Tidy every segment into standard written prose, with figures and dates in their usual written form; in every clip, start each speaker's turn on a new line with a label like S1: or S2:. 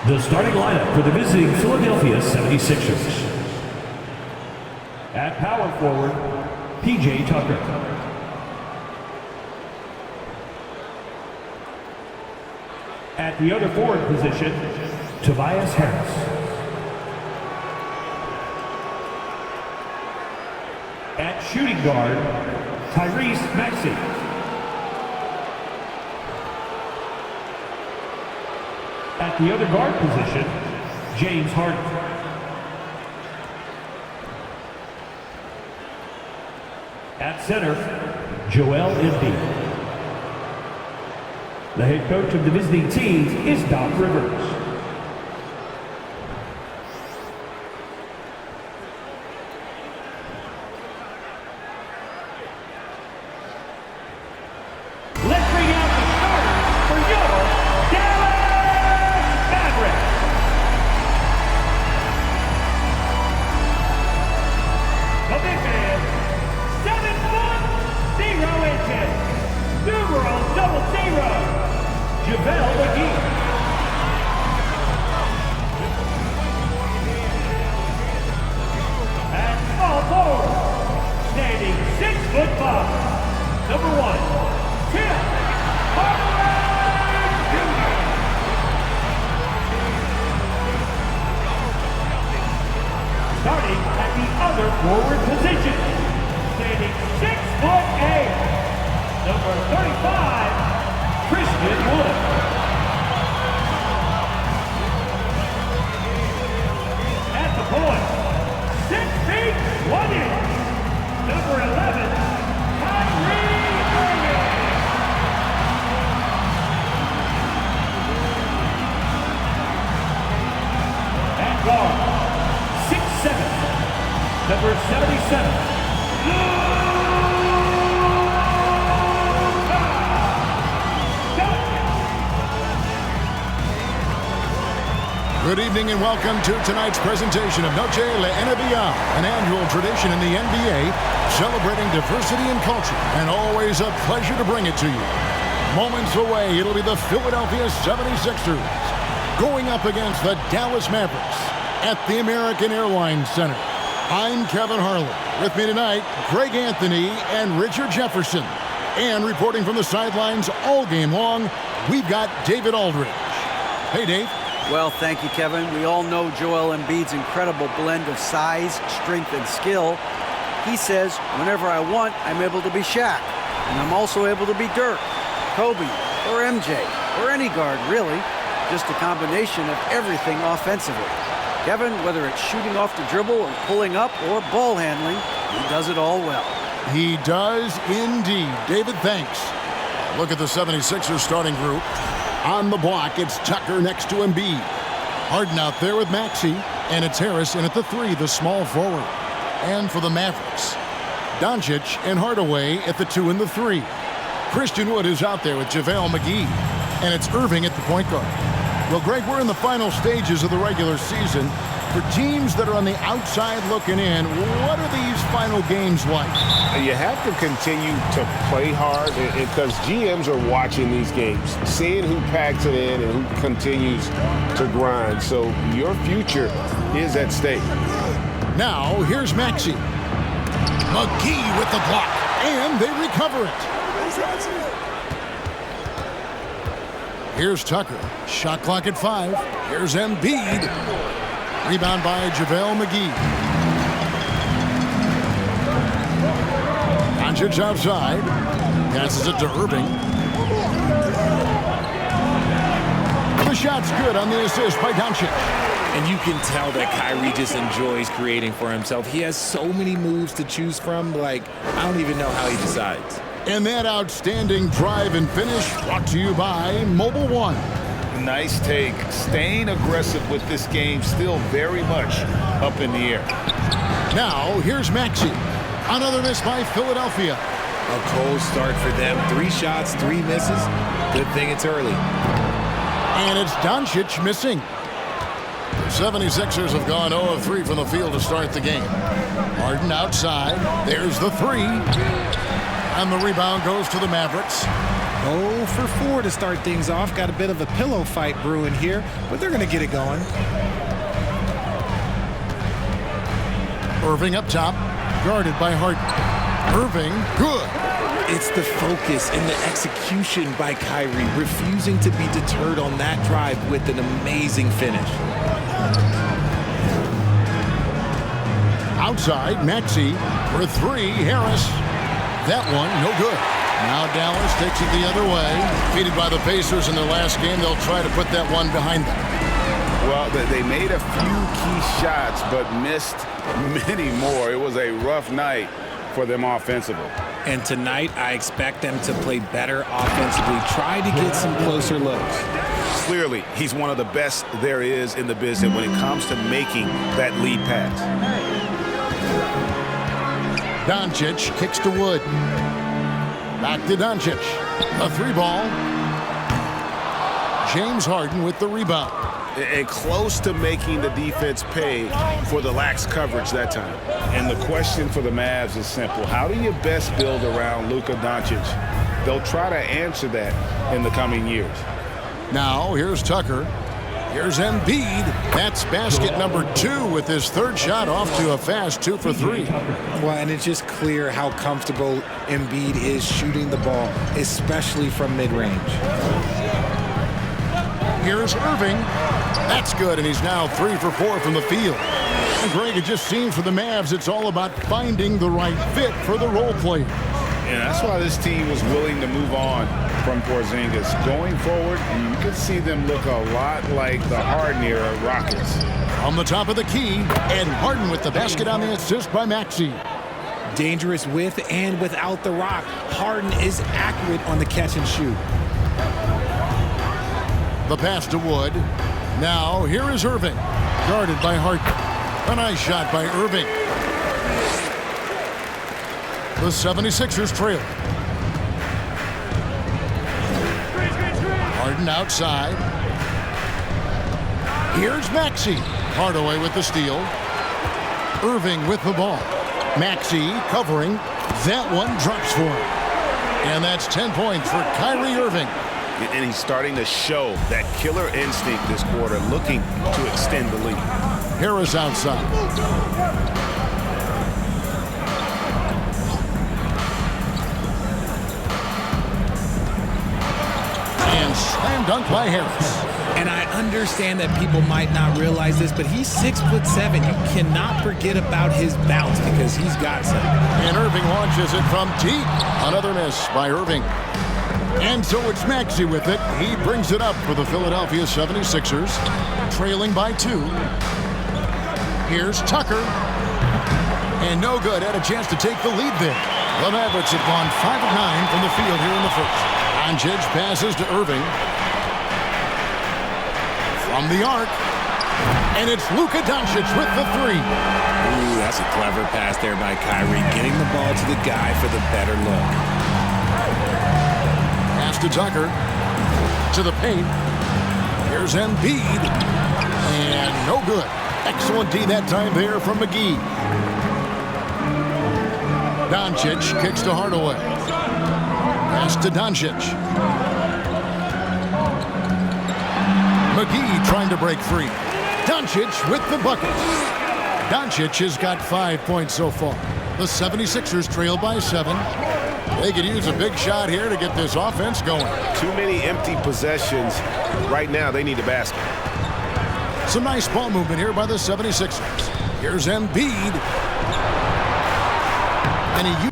S1: The starting lineup for the visiting Philadelphia 76ers. At power forward, P.J. Tucker. At the other forward position, Tobias Harris. At shooting guard, Tyrese Maxey. At the other guard position, James Harden. At center, Joel Embiid. The head coach of the visiting team is Doc Rivers. Let's bring out the starters for your Dallas Mavericks. The big man, 7'0", numeral 00, JaVale McGee. At small forward, standing 6'5", number 1, Tim Hardaway Jr. Starting at the other forward position, standing 6'8", number 35, Christian Wood. At the point, 6 feet 1 inch, number 11, Kyrie Irving. At guard, 6'7", number 77,
S2: Good evening and welcome to tonight's presentation of Noche La NBA, an annual tradition in the NBA celebrating diversity and culture, and always a pleasure to bring it to you. Moments away, it'll be the Philadelphia 76ers going up against the Dallas Mavericks at the American Airlines Center. I'm Kevin Harlan. With me tonight, Greg Anthony and Richard Jefferson. And reporting from the sidelines all game long, we've got David Aldridge. Hey, Dave.
S3: Well, thank you, Kevin. We all know Joel Embiid's incredible blend of size, strength, and skill. He says, whenever I want, I'm able to be Shaq. And I'm also able to be Dirk, Kobe, or MJ, or any guard, really. Just a combination of everything offensively. Kevin, whether it's shooting off the dribble or pulling up or ball handling, he does it all well.
S2: He does indeed. David, thanks. Look at the 76ers starting group. On the block, it's Tucker next to Embiid. Harden out there with Maxey, and it's Harris in at the 3, the small forward. And for the Mavericks, Doncic and Hardaway at the 2 and the 3. Christian Wood is out there with JaVale McGee, and it's Irving at the point guard. Well, Greg, we're in the final stages of the regular season. For teams that are on the outside looking in, what are these final games like?
S4: You have to continue to play hard because GMs are watching these games, seeing who packs it in and who continues to grind. So your future is at stake.
S2: Now, here's Maxey. McGee with the block, and they recover it. Here's Tucker. Shot clock at 5. Here's Embiid. Rebound by JaVale McGee. Doncic outside. Passes it to Irving. The shot's good on the assist by Doncic.
S5: And you can tell that Kyrie just enjoys creating for himself. He has so many moves to choose from, like, I don't even know how he decides.
S2: And that outstanding drive and finish brought to you by Mobile One.
S6: Nice take. Staying aggressive with this game, still very much up in the air.
S2: Now, here's Maxey. Another miss by Philadelphia.
S5: A cold start for them. 3 shots, 3 misses. Good thing it's early.
S2: And it's Doncic missing. The 76ers have gone 0 of 3 from the field to start the game. Harden outside. There's the 3. And the rebound goes to the Mavericks.
S5: 0 for 4 to start things off. Got a bit of a pillow fight brewing here, but they're going to get it going.
S2: Irving up top, guarded by Harden. Irving, good.
S5: It's the focus and the execution by Kyrie, refusing to be deterred on that drive with an amazing finish.
S2: Outside, Maxey for three. Harris. That one, no good. Now Dallas takes it the other way. Defeated by the Pacers in their last game, they'll try to put that one behind them.
S6: Well, they made a few key shots, but missed many more. It was a rough night for them offensively.
S5: And tonight, I expect them to play better offensively, try to get some closer looks.
S6: Clearly, he's one of the best there is in the business when it comes to making that lead pass.
S2: Doncic kicks to Wood. Back to Doncic. A three ball. James Harden with the rebound.
S6: And close to making the defense pay for the lax coverage that time. And the question for the Mavs is simple. How do you best build around Luka Doncic? They'll try to answer that in the coming years.
S2: Now, here's Tucker. Here's Embiid. That's basket number 2 with his third shot off to a fast 2 for 3.
S5: Well, and it's just clear how comfortable Embiid is shooting the ball, especially from mid-range.
S2: Here's Irving. That's good, and he's now 3 for 4 from the field. And Greg, it just seems for the Mavs, it's all about finding the right fit for the role player.
S6: And that's why this team was willing to move on from Porzingis. Going forward, you can see them look a lot like the Harden-era Rockets.
S2: On the top of the key, and Harden with the basket on the assist by Maxey.
S5: Dangerous with and without the rock. Harden is accurate on the catch and shoot.
S2: The pass to Wood. Now, here is Irving. Guarded by Harden. A nice shot by Irving. The 76ers trail. Harden outside. Here's Maxey. Hardaway with the steal. Irving with the ball. Maxey covering. That one drops for him. And that's 10 points for Kyrie Irving.
S6: And he's starting to show that killer instinct this quarter, looking to extend the lead.
S2: Harris outside. And slam dunk by Harris.
S5: And I understand that people might not realize this, but he's 6'7". You cannot forget about his bounce because he's got some.
S2: And Irving launches it from deep. Another miss by Irving. And so it's Maxey with it. He brings it up for the Philadelphia 76ers, trailing by 2. Here's Tucker. And no good. Had a chance to take the lead there. The Mavericks have gone 5 of 9 from the field here in the first. Doncic passes to Irving. From the arc. And it's Luka Doncic with the 3.
S5: Ooh, that's a clever pass there by Kyrie, getting the ball to the guy for the better look.
S2: To Tucker, to the paint. Here's Embiid, and no good. Excellent D that time there from McGee. Doncic kicks to Hardaway. Pass to Doncic. McGee trying to break free. Doncic with the bucket. Doncic has got 5 points so far. The 76ers trail by 7. They could use a big shot here to get this offense going.
S6: Too many empty possessions. Right now, they need a basket.
S2: Some nice ball movement here by the 76ers. Here's Embiid. And he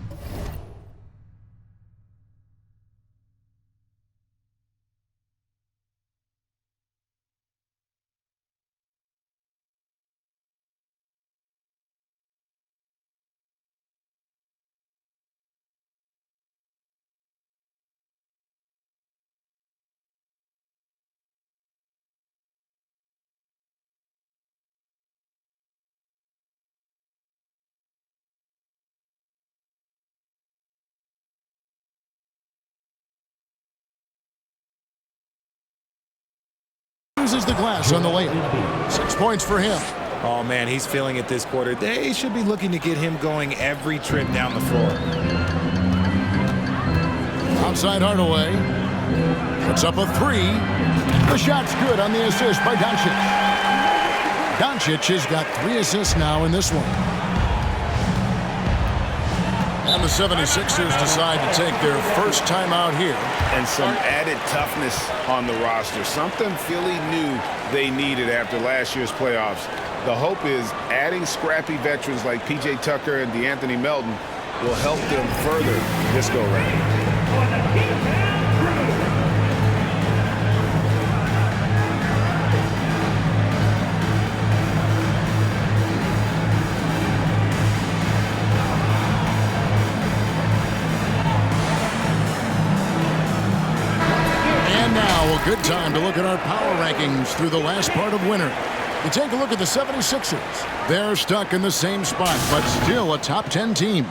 S2: uses the glass on the layup. 6 points for him.
S5: Oh, man, he's feeling it this quarter. They should be looking to get him going every trip down the floor.
S2: Outside Hardaway. Puts up a three. The shot's good on the assist by Doncic. Doncic has got 3 assists now in this one. And the 76ers decide to take their first timeout here.
S6: And some added toughness on the roster. Something Philly knew they needed after last year's playoffs. The hope is adding scrappy veterans like P.J. Tucker and DeAnthony Melton will help them further this go-round.
S2: A good time to look at our power rankings through the last part of winter. You take a look at the 76ers. They're stuck in the same spot, but still a top 10 team.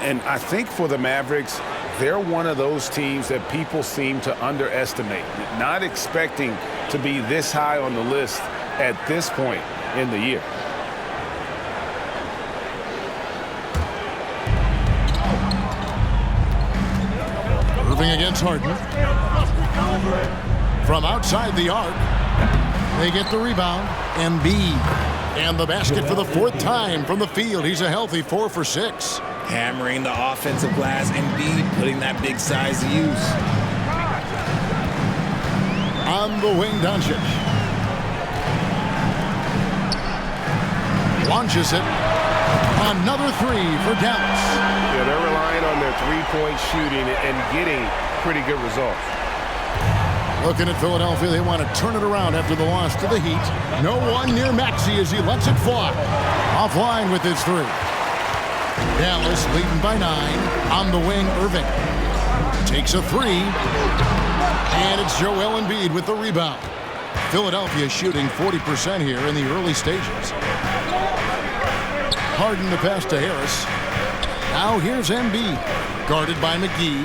S6: And I think for the Mavericks, they're one of those teams that people seem to underestimate, not expecting to be this high on the list at this point in the year.
S2: Irving against Harden. From outside the arc, they get the rebound. Embiid. And the basket for the 4th time from the field. He's a healthy 4 for 6.
S5: Hammering the offensive glass. Embiid putting that big size to use.
S2: On the wing, Doncic. Launches it. Another 3 for Dallas.
S4: Yeah, they're relying on their three-point shooting and getting pretty good results.
S2: Looking at Philadelphia, they want to turn it around after the loss to the Heat. No one near Maxey as he lets it fly. Offline with his 3. Dallas leading by 9. On the wing, Irving. Takes a 3. And it's Joel Embiid with the rebound. Philadelphia shooting 40% here in the early stages. Harden the pass to Harris. Now here's Embiid. Guarded by McGee.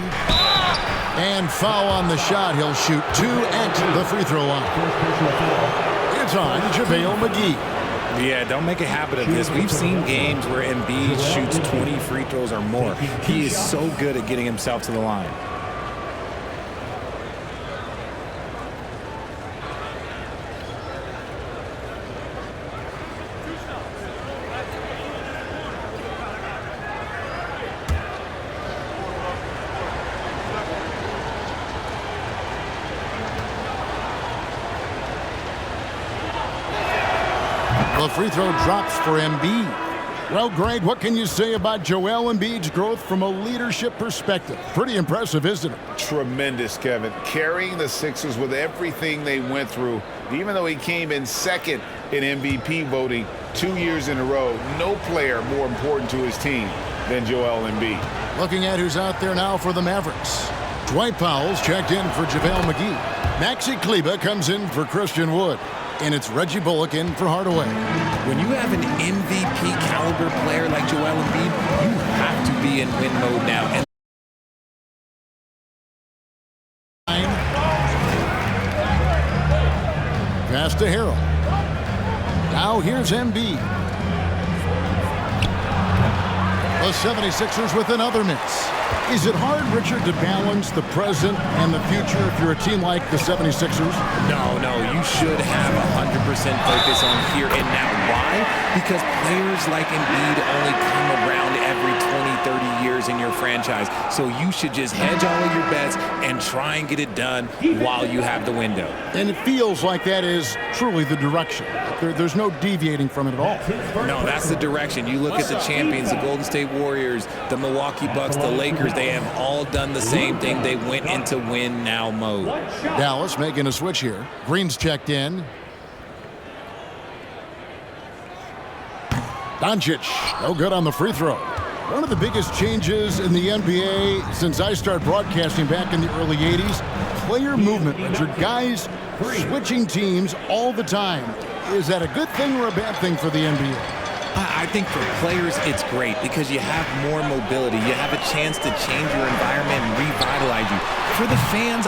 S2: And foul on the shot. He'll shoot 2 at the free throw line. It's on JaVale McGee.
S5: Yeah, don't make a habit of this. We've seen games where Embiid shoots 20 free throws or more. He is so good at getting himself to the line.
S2: The free throw drops for Embiid. Well, Greg, what can you say about Joel Embiid's growth from a leadership perspective? Pretty impressive, isn't it?
S6: Tremendous, Kevin. Carrying the Sixers with everything they went through, even though he came in second in MVP voting 2 years in a row, no player more important to his team than Joel Embiid.
S2: Looking at who's out there now for the Mavericks. Dwight Powell's checked in for JaVale McGee. Maxi Kleber comes in for Christian Wood. And it's Reggie Bullock in for Hardaway.
S5: When you have an MVP caliber player like Joel Embiid, you have to be in win mode now. And
S2: pass to Harrell. Now here's Embiid. The 76ers with another miss. Is it hard, Richard, to balance the present and the future if you're a team like the 76ers?
S5: No, you should have 100% focus on here and now. Why? Because players like Embiid only come around every 20, 30 years in your franchise. So you should just hedge all of your bets and try and get it done while you have the window.
S2: And it feels like that is truly the direction. There's no deviating from it at all.
S5: No, that's the direction. You look at the champions, the Golden State Warriors, the Milwaukee Bucks, the Lakers, they have all done the same thing. They went into win now mode.
S2: Dallas making a switch here. Green's checked in. Doncic, no good on the free throw. One of the biggest changes in the NBA since I started broadcasting back in the early 80s, player movement, Richard. Guys switching teams all the time. Is that a good thing or a bad thing for the NBA?
S5: I think for players, it's great because you have more mobility. You have a chance to change your environment and revitalize you. For the fans,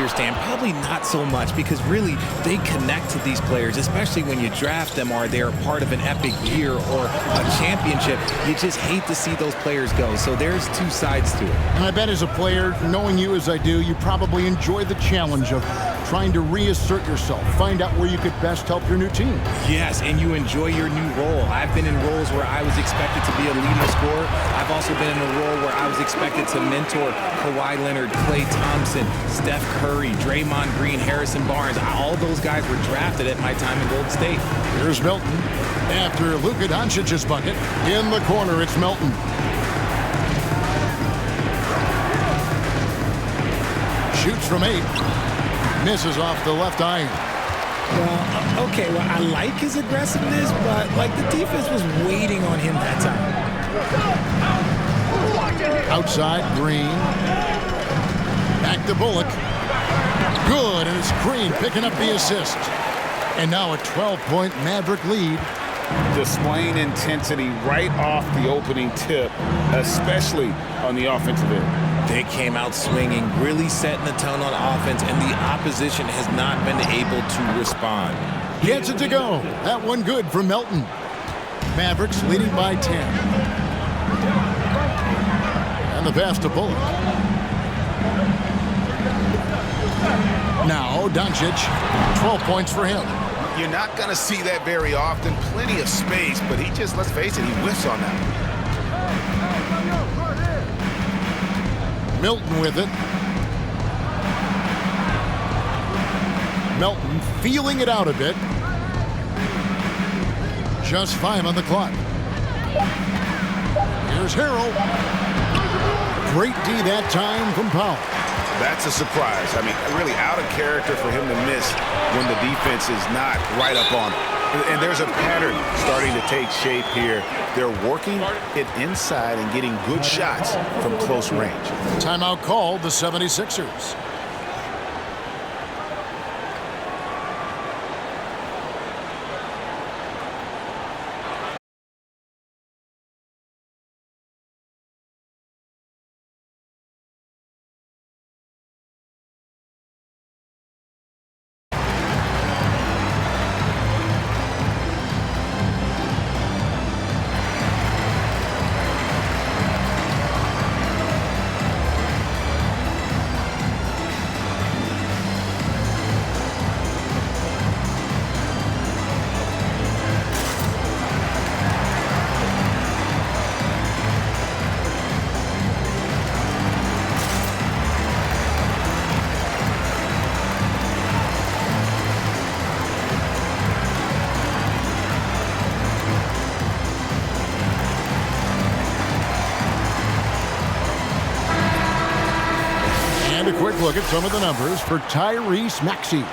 S5: understand? Probably not so much, because really they connect to these players, especially when you draft them or they're part of an epic year or a championship. You just hate to see those players go. So there's two sides to it.
S2: And I bet as a player, knowing you as I do, you probably enjoy the challenge of trying to reassert yourself, find out where you could best help your new team.
S5: Yes, and you enjoy your new role. I've been in roles where I was expected to be a leading scorer. I've also been in a role where I was expected to mentor Kawhi Leonard, Klay Thompson, Steph Curry, Draymond Green, Harrison Barnes. All those guys were drafted at my time in Golden State.
S2: Here's Milton. After Luka Doncic's bucket, in the corner, it's Milton. Shoots from 8. Misses off the left iron.
S7: Well, okay, well, I like his aggressiveness, but, like, the defense was waiting on him that time.
S2: Outside, Green. Back to Bullock. Good, and it's Green picking up the assist. And now a 12-point Maverick lead.
S6: Displaying intensity right off the opening tip, especially on the offensive end.
S5: They came out swinging, really setting the tone on offense, and the opposition has not been able to respond.
S2: Gets it to go. That one good from Melton. Mavericks leading by 10. And the pass to Bullock. Now Doncic, 12 points for him.
S6: You're not going to see that very often. Plenty of space, but he just, let's face it, he whiffs on that.
S2: Milton with it. Milton feeling it out a bit. Just 5 on the clock. Here's Harrell. Great D that time from Powell.
S6: That's a surprise. I mean, really out of character for him to miss when the defense is not right up on him. And there's a pattern starting to take shape here. They're working it inside and getting good shots from close range.
S2: Timeout called the 76ers. A quick look at some of the numbers for Tyrese Maxey.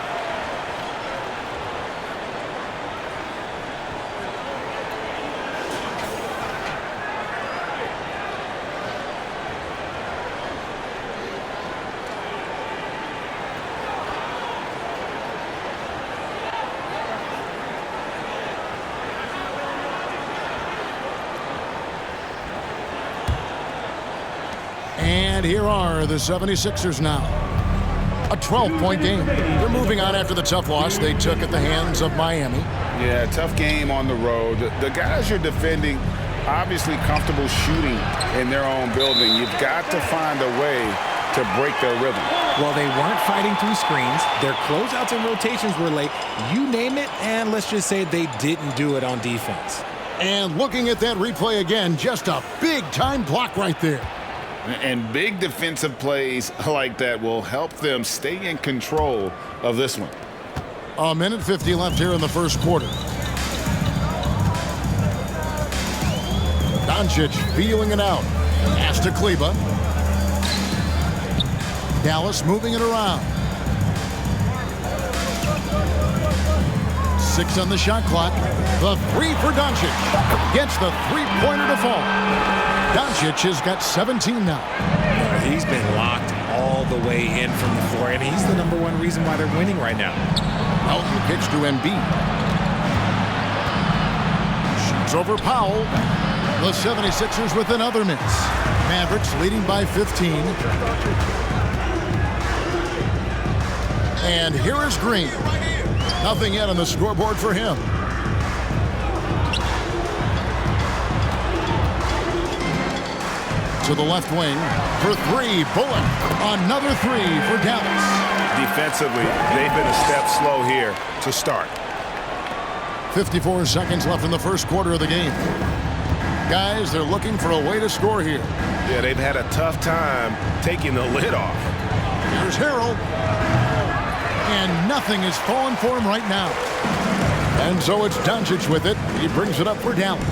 S2: And here are the 76ers now. A 12-point game. They're moving on after the tough loss they took at the hands of Miami.
S6: Yeah, tough game on the road. The guys you're defending, obviously comfortable shooting in their own building. You've got to find a way to break their rhythm.
S7: Well, they weren't fighting through screens. Their closeouts and rotations were late. You name it, and let's just say they didn't do it on defense.
S2: And looking at that replay again, just a big-time block right there.
S6: And big defensive plays like that will help them stay in control of this one.
S2: A minute 50 left here in the first quarter. Doncic feeling it out. Pass to Kleba. Dallas moving it around. 6 on the shot clock. The 3 for Doncic. Gets the three-pointer to fall. Doncic has got 17 now.
S5: He's been locked all the way in from the floor, and he's the #1 reason why they're winning right now.
S2: Melton kicks to Embiid. Shoots over Powell. The 76ers with another miss. Mavericks leading by 15. And here is Green. Nothing yet on the scoreboard for him. To the left wing for three. Bullock. Another three for Dallas.
S6: Defensively, they've been a step slow here to start.
S2: 54 seconds left in the first quarter of the game. Guys, they're looking for a way to score here.
S6: Yeah, they've had a tough time taking the lid off.
S2: Here's Harrell. And nothing is falling for him right now. And so it's Doncic with it. He brings it up for Dallas.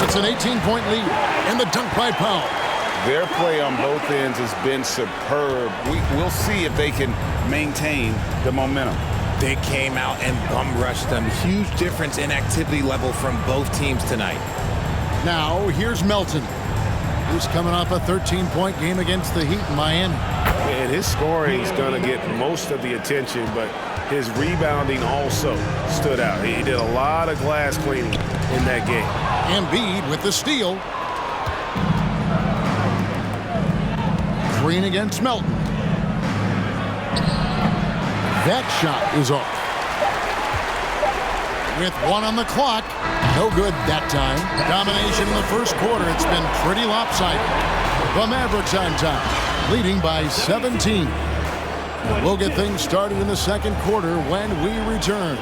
S2: It's an 18-point lead. And the dunk by Powell.
S6: Their play on both ends has been superb. We'll see if they can maintain the momentum.
S5: They came out and bum rushed them. Huge difference in activity level from both teams tonight.
S2: Now, here's Melton. He's coming off a 13-point game against the Heat in Miami.
S6: And his scoring is going to get most of the attention, but his rebounding also stood out. He did a lot of glass cleaning in that game.
S2: Embiid with the steal. Green against Melton. That shot is off. With one on the clock. No good that time. Domination in the first quarter. It's been pretty lopsided. The Mavericks on top, leading by 17. We'll get things started in the second quarter when we return.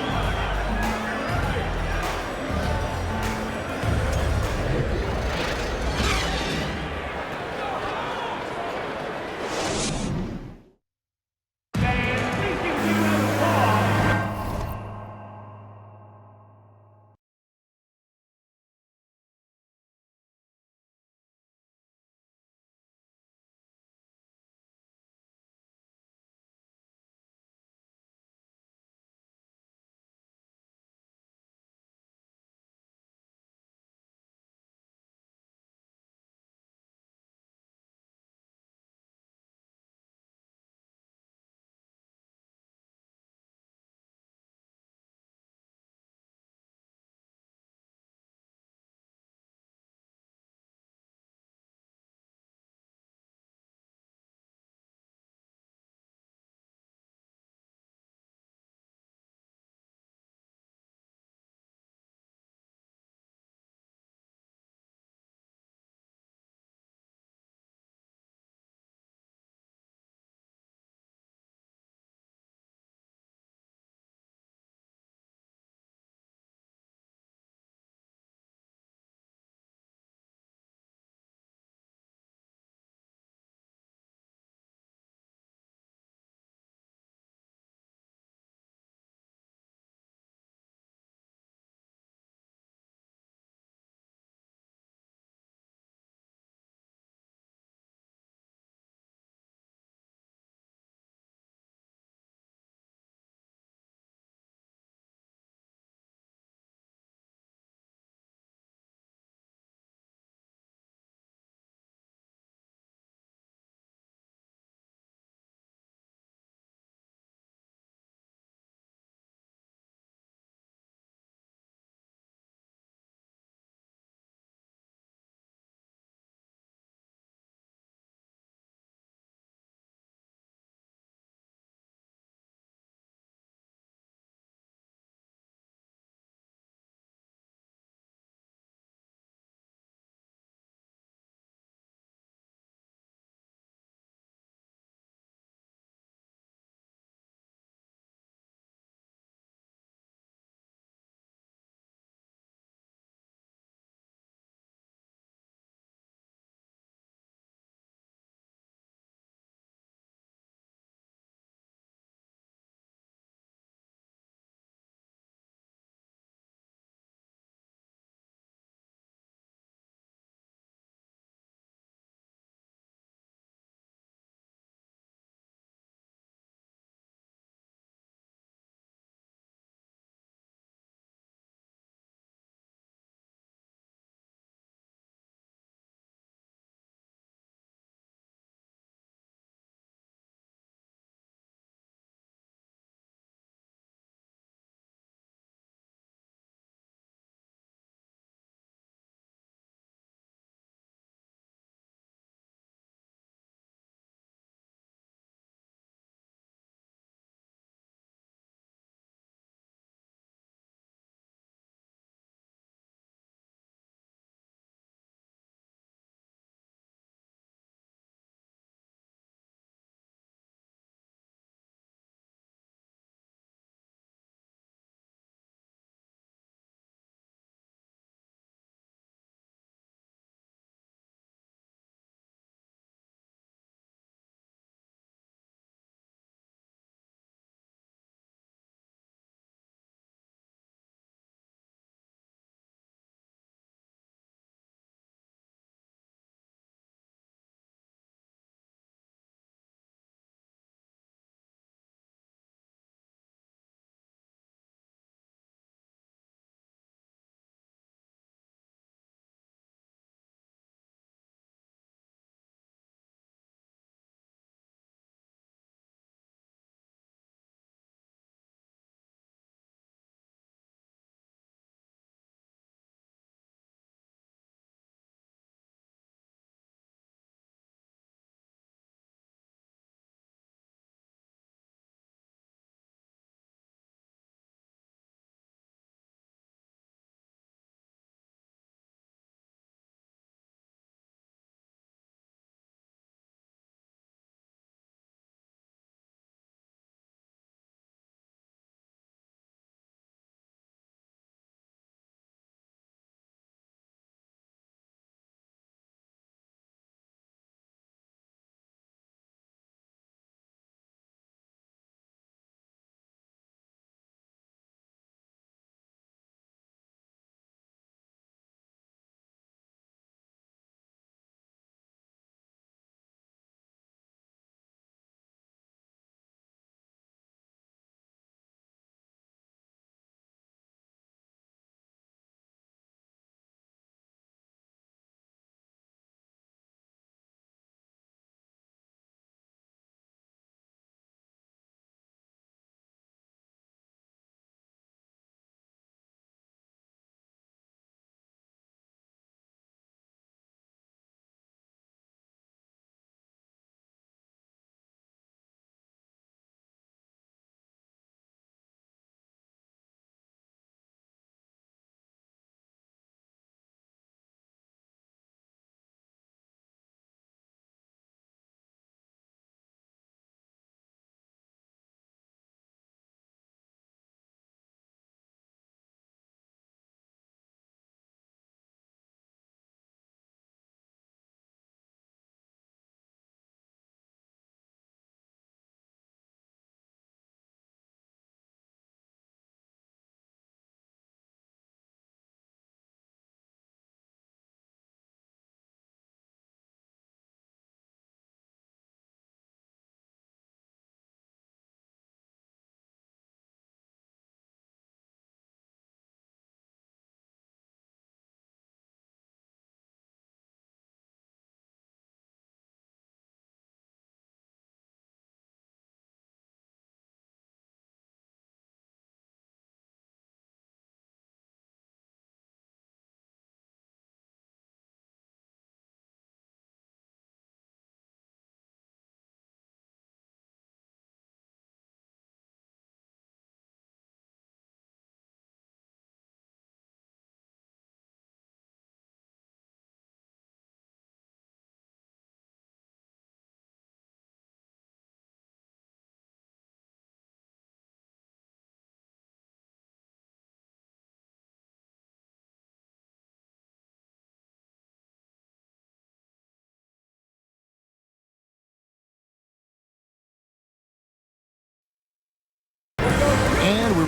S2: And we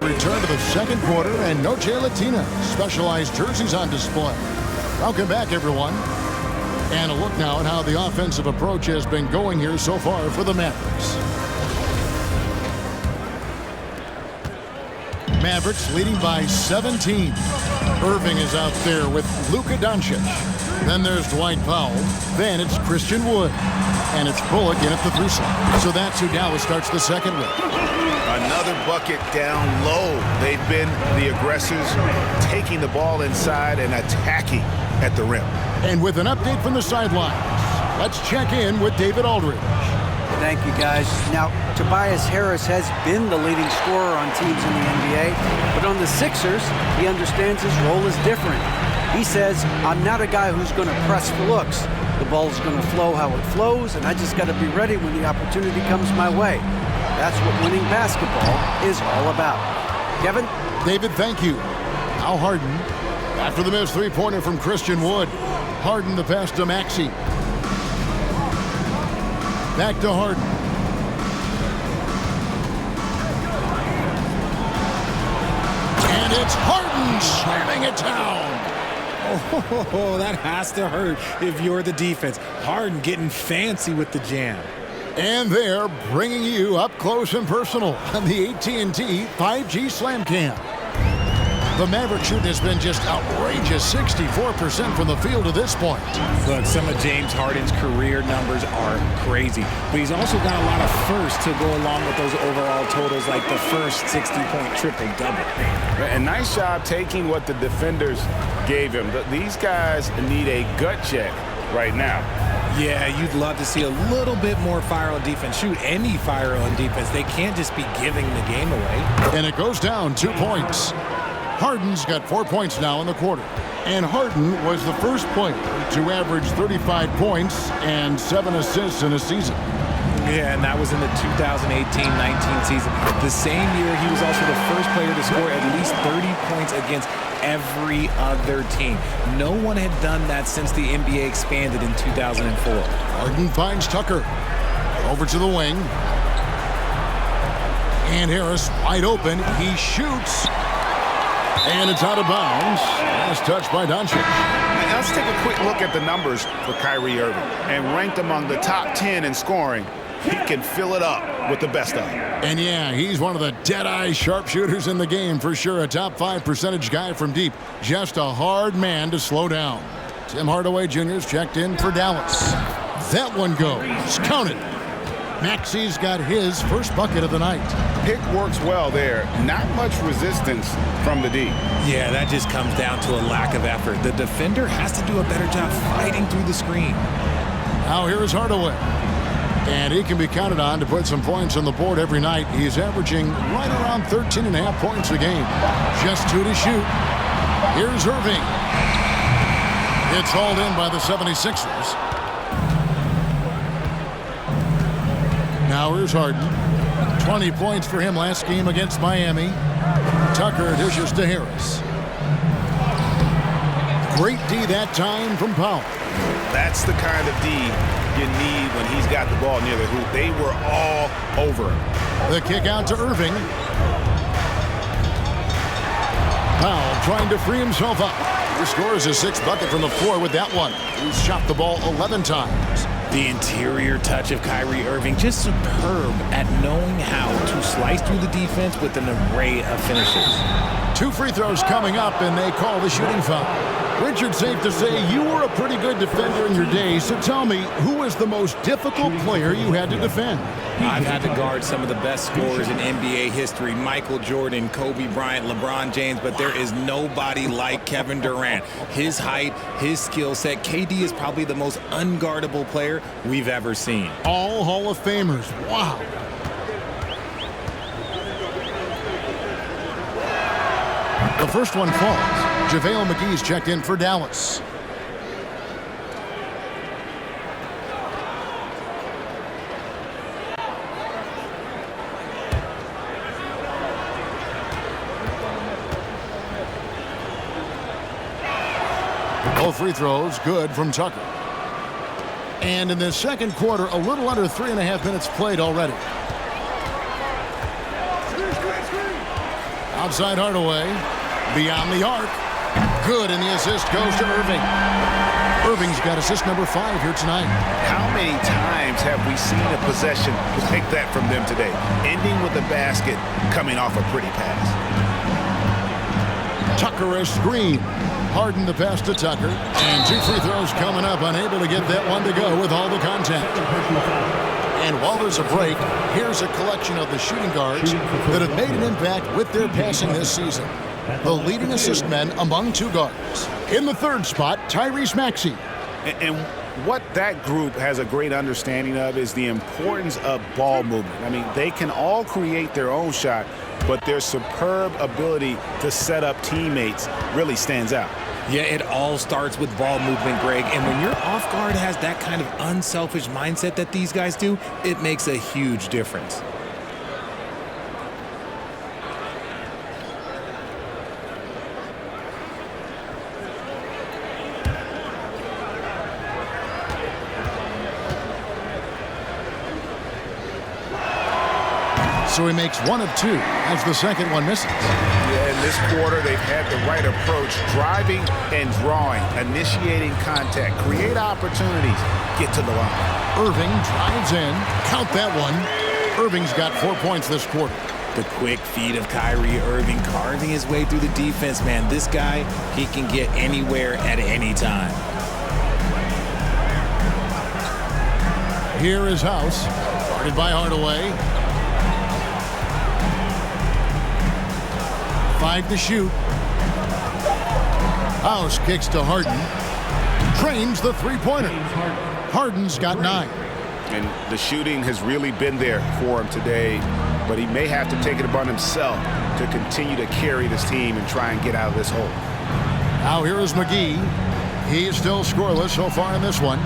S2: return to the second quarter, and Noche Latina specialized jerseys on display. Welcome back, everyone. And a look now at how the offensive approach has been going here so far for the Mavericks. Mavericks leading by 17. Irving is out there with Luka Doncic. Then there's Dwight Powell. Then it's Christian Wood. And it's Bullock in at the 3 slot. So that's who Dallas starts the second with.
S6: Another bucket down low. They've been the aggressors, taking the ball inside and attacking at the rim.
S2: And with an update from the sidelines, let's check in with David Aldridge.
S3: Thank you, guys. Now, Tobias Harris has been the leading scorer on teams in the NBA, but on the Sixers, he understands his role is different. He says, I'm not a guy who's going to press for looks. The ball's going to flow how it flows, and I just got to be ready when the opportunity comes my way. That's what winning basketball is all about. Kevin?
S2: David, thank you. Now Harden. After the missed three-pointer from Christian Wood. Harden the pass to Maxey. Back to Harden. And it's Harden slamming it down.
S7: Oh, that has to hurt if you're the defense. Harden getting fancy with the jam.
S2: And they're bringing you up close and personal on the AT&T 5G Slam Cam. The Mavericks shoot has been just outrageous, 64% from the field to this point.
S7: Look, some of James Harden's career numbers are crazy, but he's also got a lot of firsts to go along with those overall totals, like the first 60-point triple-double.
S6: And nice job taking what the defenders gave him. These guys need a gut check right now.
S7: Yeah, you'd love to see a little bit more fire on defense. Shoot, any fire on defense. They can't just be giving the game away.
S2: And it goes down 2 points. Harden's got 4 points now in the quarter. And Harden was the first player to average 35 points and 7 assists in a season.
S7: Yeah, and that was in the 2018-19 season. The same year, he was also the first player to score at least 30 points against every other team. No one had done that since the NBA expanded in 2004.
S2: Harden finds Tucker. Over to the wing. And Harris wide open. He shoots. And it's out of bounds. Last touch by Doncic.
S6: Now let's take a quick look at the numbers for Kyrie Irving. And ranked among the top 10 in scoring, he can fill it up with the best of them.
S2: And yeah, he's one of the dead-eye sharpshooters in the game for sure. A top 5 percentage guy from deep. Just a hard man to slow down. Tim Hardaway Jr.'s checked in for Dallas. That one goes. Count it. Maxey's got his first bucket of the night.
S6: Pick works well there. Not much resistance from the D.
S7: Yeah, that just comes down to a lack of effort. The defender has to do a better job fighting through the screen.
S2: Now here is Hardaway. And he can be counted on to put some points on the board every night. He's averaging right around 13.5 points a game. Just 2 to shoot. Here's Irving. It's hauled in by the 76ers. Now here's Harden. 20 points for him last game against Miami. Tucker dishes to Harris. Great D that time from Powell.
S6: That's the kind of D you need when he's got the ball near the hoop. They were all over him.
S2: The kick out to Irving. Powell trying to free himself up. He scores his 6th bucket from the floor with that one. He's shot the ball 11 times.
S7: The interior touch of Kyrie Irving, just superb at knowing how to slice through the defense with an array of finishes.
S2: 2 free throws coming up, and they call the shooting foul. Richard, safe to say you were a pretty good defender in your day, so tell me, who was the most difficult player you had to defend?
S7: I've had to guard some of the best scorers in NBA history, Michael Jordan, Kobe Bryant, LeBron James, but there is nobody like Kevin Durant. His height, his skill set, KD is probably the most unguardable player we've ever seen.
S2: All Hall of Famers. Wow. The first one falls. JaVale McGee's checked in for Dallas. Both free throws good from Tucker. And in the second quarter, a little under 3.5 minutes played already. Outside Hardaway. Beyond the arc. Good, and the assist goes to Irving. Irving's got assist number 5 here tonight.
S6: How many times have we seen a possession like that from them today? Ending with a basket, coming off a pretty pass.
S2: Tucker a screen. Harden the pass to Tucker. And 2 free throws coming up. Unable to get that one to go with all the contact. And while there's a break, here's a collection of the shooting guards that have made an impact with their passing this season. The leading assist men among 2 guards. In the 3rd spot, Tyrese Maxey.
S6: And what that group has a great understanding of is the importance of ball movement. I mean, they can all create their own shot, but their superb ability to set up teammates really stands out.
S5: Yeah, it all starts with ball movement, Greg. And when your off guard has that kind of unselfish mindset that these guys do, it makes a huge difference.
S2: So he makes 1 of 2 as the second one misses.
S6: Yeah, in this quarter, they've had the right approach, driving and drawing, initiating contact, create opportunities, get to the line.
S2: Irving drives in. Count that one. Irving's got 4 points this quarter.
S5: The quick feed of Kyrie Irving carving his way through the defense, man. This guy, he can get anywhere at any time.
S2: Here is House, guarded by Hardaway. 5 to shoot. House kicks to Harden. Drains the 3-pointer. Harden's got 9.
S6: And the shooting has really been there for him today, but he may have to take it upon himself to continue to carry this team and try and get out of this hole.
S2: Now here is McGee. He is still scoreless so far in this one.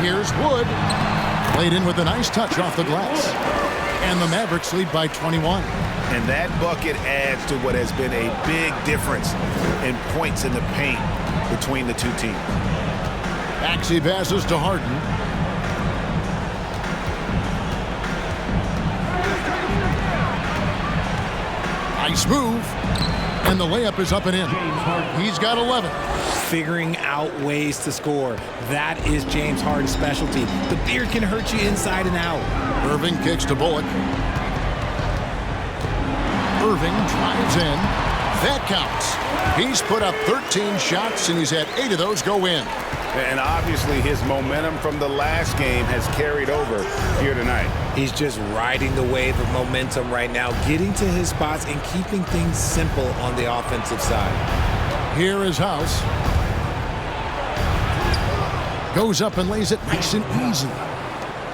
S2: Here's Wood. Played in with a nice touch off the glass. And the Mavericks lead by 21.
S6: And that bucket adds to what has been a big difference in points in the paint between the 2 teams.
S2: Maxey passes to Harden. Nice move. And the layup is up and in. He's got 11.
S5: Figuring out ways to score. That is James Harden's specialty. The beard can hurt you inside and out.
S2: Irving kicks to Bullock. Irving drives in. That counts. He's put up 13 shots, and he's had 8 of those go in.
S6: And obviously his momentum from the last game has carried over here tonight.
S5: He's just riding the wave of momentum right now, getting to his spots and keeping things simple on the offensive side.
S2: Here is House. Goes up and lays it nice and easy.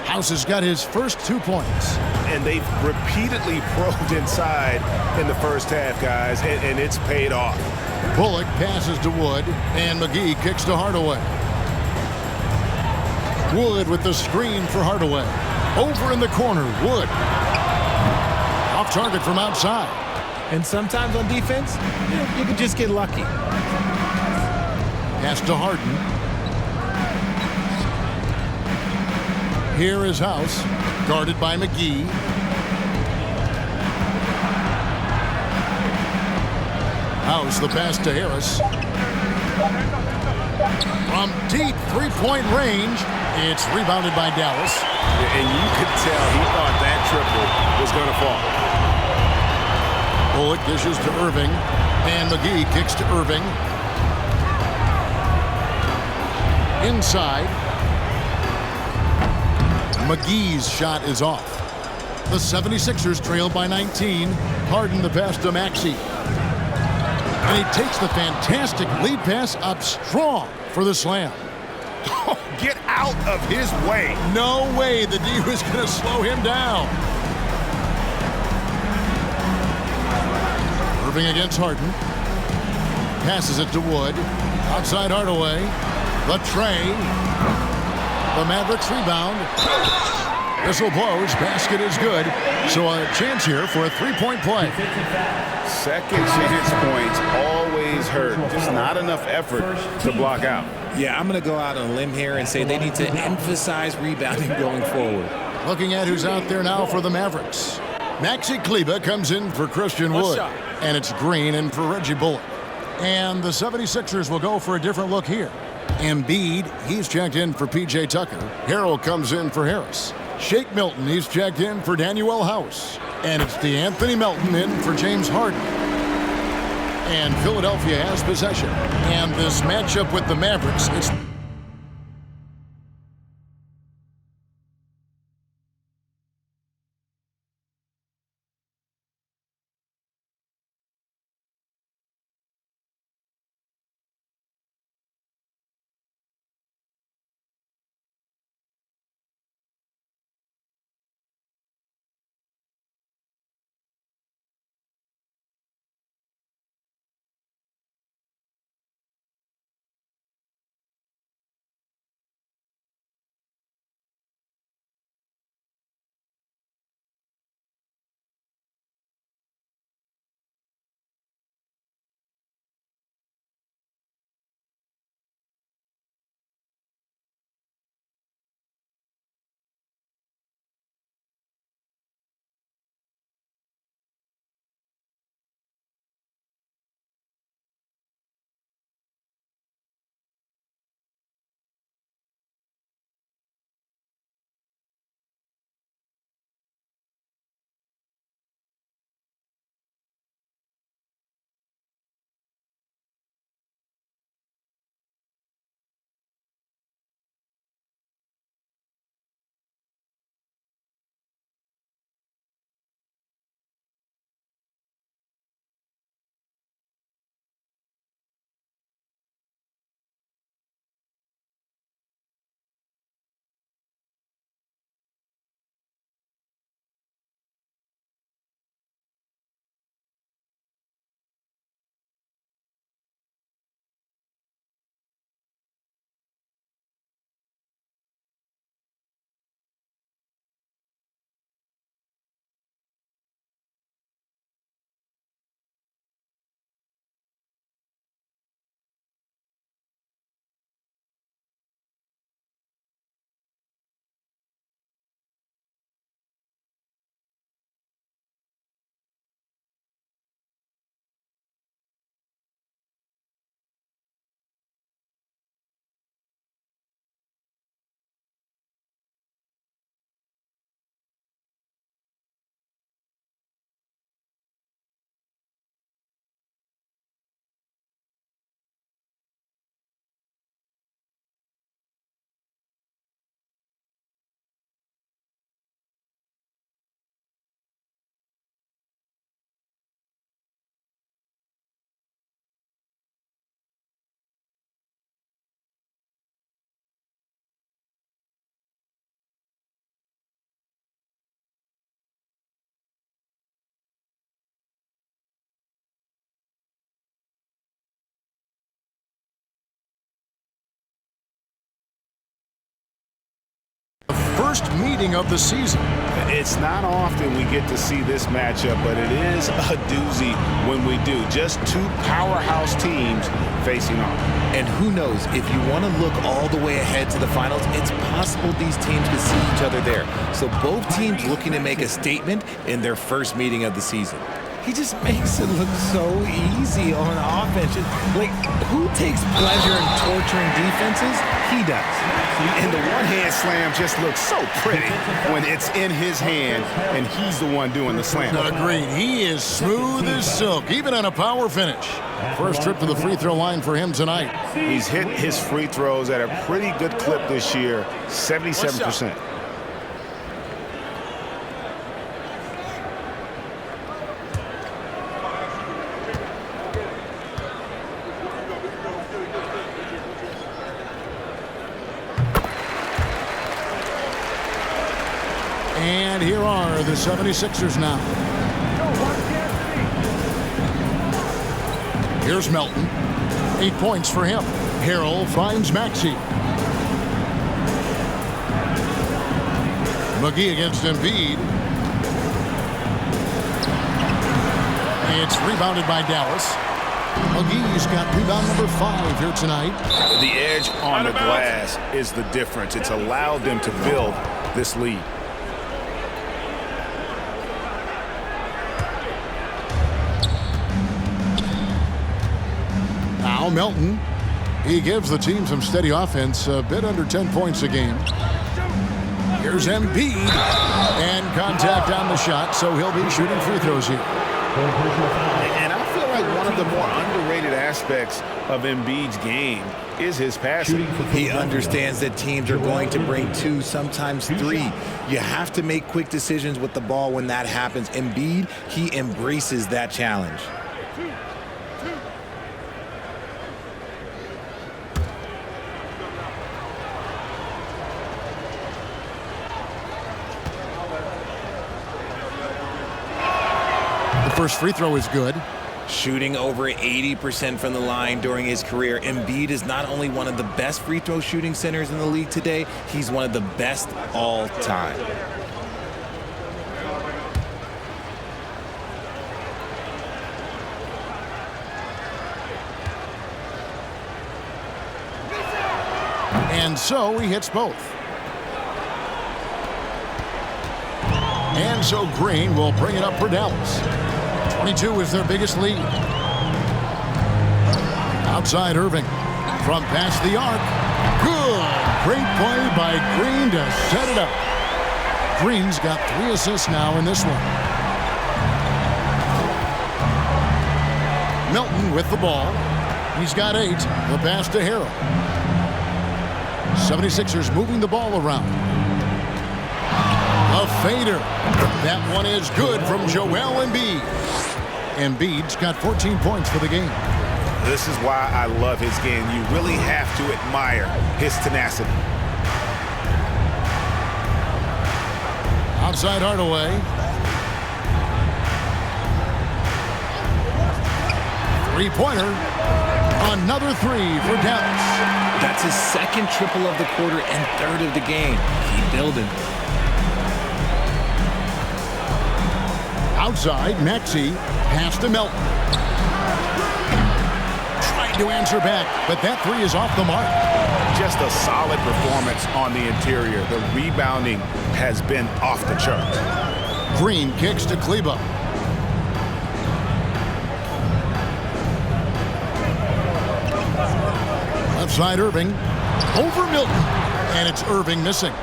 S2: House has got his first 2 points.
S6: And they've repeatedly probed inside in the first half, guys, and it's paid off.
S2: Bullock passes to Wood, and McGee kicks to Hardaway. Wood with the screen for Hardaway. Over in the corner, Wood. Off target from outside.
S5: And sometimes on defense, you can just get lucky.
S2: Pass to Harden. Here is House, guarded by McGee. House, the pass to Harris. From deep 3-point range, it's rebounded by Dallas.
S6: And you could tell he thought that triple was going to fall.
S2: Bullock dishes to Irving, and McGee kicks to Irving. Inside. McGee's shot is off. The 76ers trail by 19. Harden the pass to Maxey. And he takes the fantastic lead pass up strong for the slam.
S6: Oh, get out of his way.
S2: No way the D was going to slow him down. Irving against Harden. Passes it to Wood. Outside Hardaway. The tray. The Mavericks rebound. Whistle blows. Basket is good. So a chance here for a 3-point play.
S6: Second chance points always hurt. Just not enough effort to block out.
S5: Yeah, I'm going to go out on a limb here and say they need to emphasize rebounding going forward.
S2: Looking at who's out there now for the Mavericks. Maxi Kleber comes in for Christian Wood. And it's Green in for Reggie Bullock. And the 76ers will go for a different look here. Embiid, he's checked in for P.J. Tucker. Harrell comes in for Harris. Shake Milton, he's checked in for Daniel House. And it's DeAnthony Melton in for James Harden. And Philadelphia has possession. And this matchup with the Mavericks, it's... First meeting of the season.
S6: It's not often we get to see this matchup, but it is a doozy when we do. Just two powerhouse teams facing off.
S5: And who knows, if you want to look all the way ahead to the finals, it's possible these teams could see each other there. So both teams looking to make a statement in their first meeting of the season. He just makes it look so easy on offense. Like, who takes pleasure in torturing defenses? He does.
S6: And the one-hand slam just looks so pretty when it's in his hand and he's the one doing the slam.
S2: Agreed. He is smooth as silk, even on a power finish. First trip to the free throw line for him tonight.
S6: He's hit his free throws at a pretty good clip this year, 77%.
S2: And here are the 76ers now. Here's Melton. 8 points for him. Harrell finds Maxey. McGee against Embiid. It's rebounded by Dallas. McGee's got rebound number 5 here tonight.
S6: The edge on the glass is the difference. It's allowed them to build this lead.
S2: Melton, he gives the team some steady offense, a bit under 10 points a game. Here's Embiid, and contact on the shot, so he'll be shooting free throws here.
S6: And I feel like one of the more underrated aspects of Embiid's game is his passing.
S5: He understands that teams are going to bring 2, sometimes 3. You have to make quick decisions with the ball when that happens. Embiid, he embraces that challenge.
S2: First free throw is good.
S5: Shooting over 80% from the line during his career. Embiid is not only one of the best free throw shooting centers in the league today, he's one of the best all time.
S2: And so he hits both. And so Green will bring it up for Dallas. 22 is their biggest lead. Outside Irving. From past the arc. Good. Great play by Green to set it up. Green's got 3 assists now in this one. Melton with the ball. He's got 8. The pass to Harrell. 76ers moving the ball around. A fader. That one is good from Joel Embiid. Embiid's got 14 points for the game.
S6: This is why I love his game. You really have to admire his tenacity.
S2: Outside Hardaway. Three-pointer. Another 3 for Dallas.
S5: That's his second triple of the quarter and third of the game. Keep building.
S2: Outside, Maxey, pass to Melton. Tried to answer back, but that 3 is off the mark.
S6: Just a solid performance on the interior. The rebounding has been off the charts.
S2: Green kicks to Kleba. Left side, Irving. Over Milton. And it's Irving missing.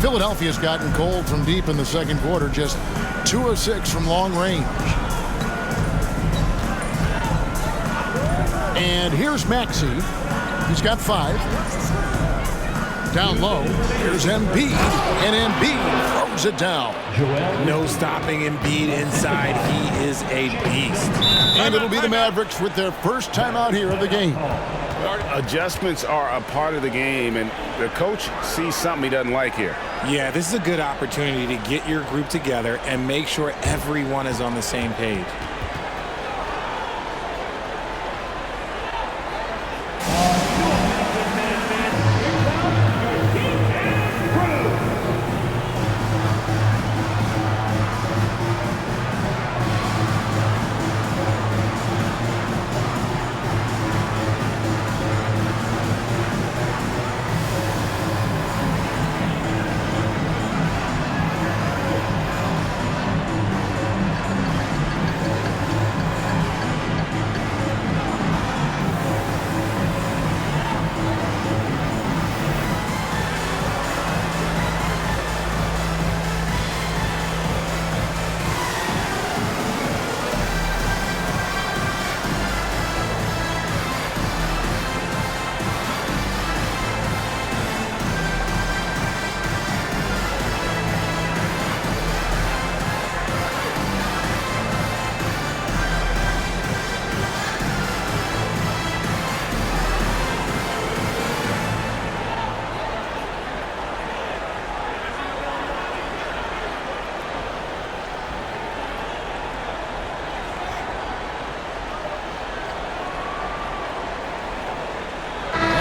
S2: Philadelphia's gotten cold from deep in the second quarter, just 2 of 6 from long range. And here's Maxey. He's got 5. Down low, here's Embiid, and Embiid throws it down.
S5: No stopping Embiid inside. He is a beast.
S2: And it'll be the Mavericks with their first timeout here of the game.
S6: Adjustments are a part of the game, and the coach sees something he doesn't like here.
S5: Yeah, this is a good opportunity to get your group together and make sure everyone is on the same page.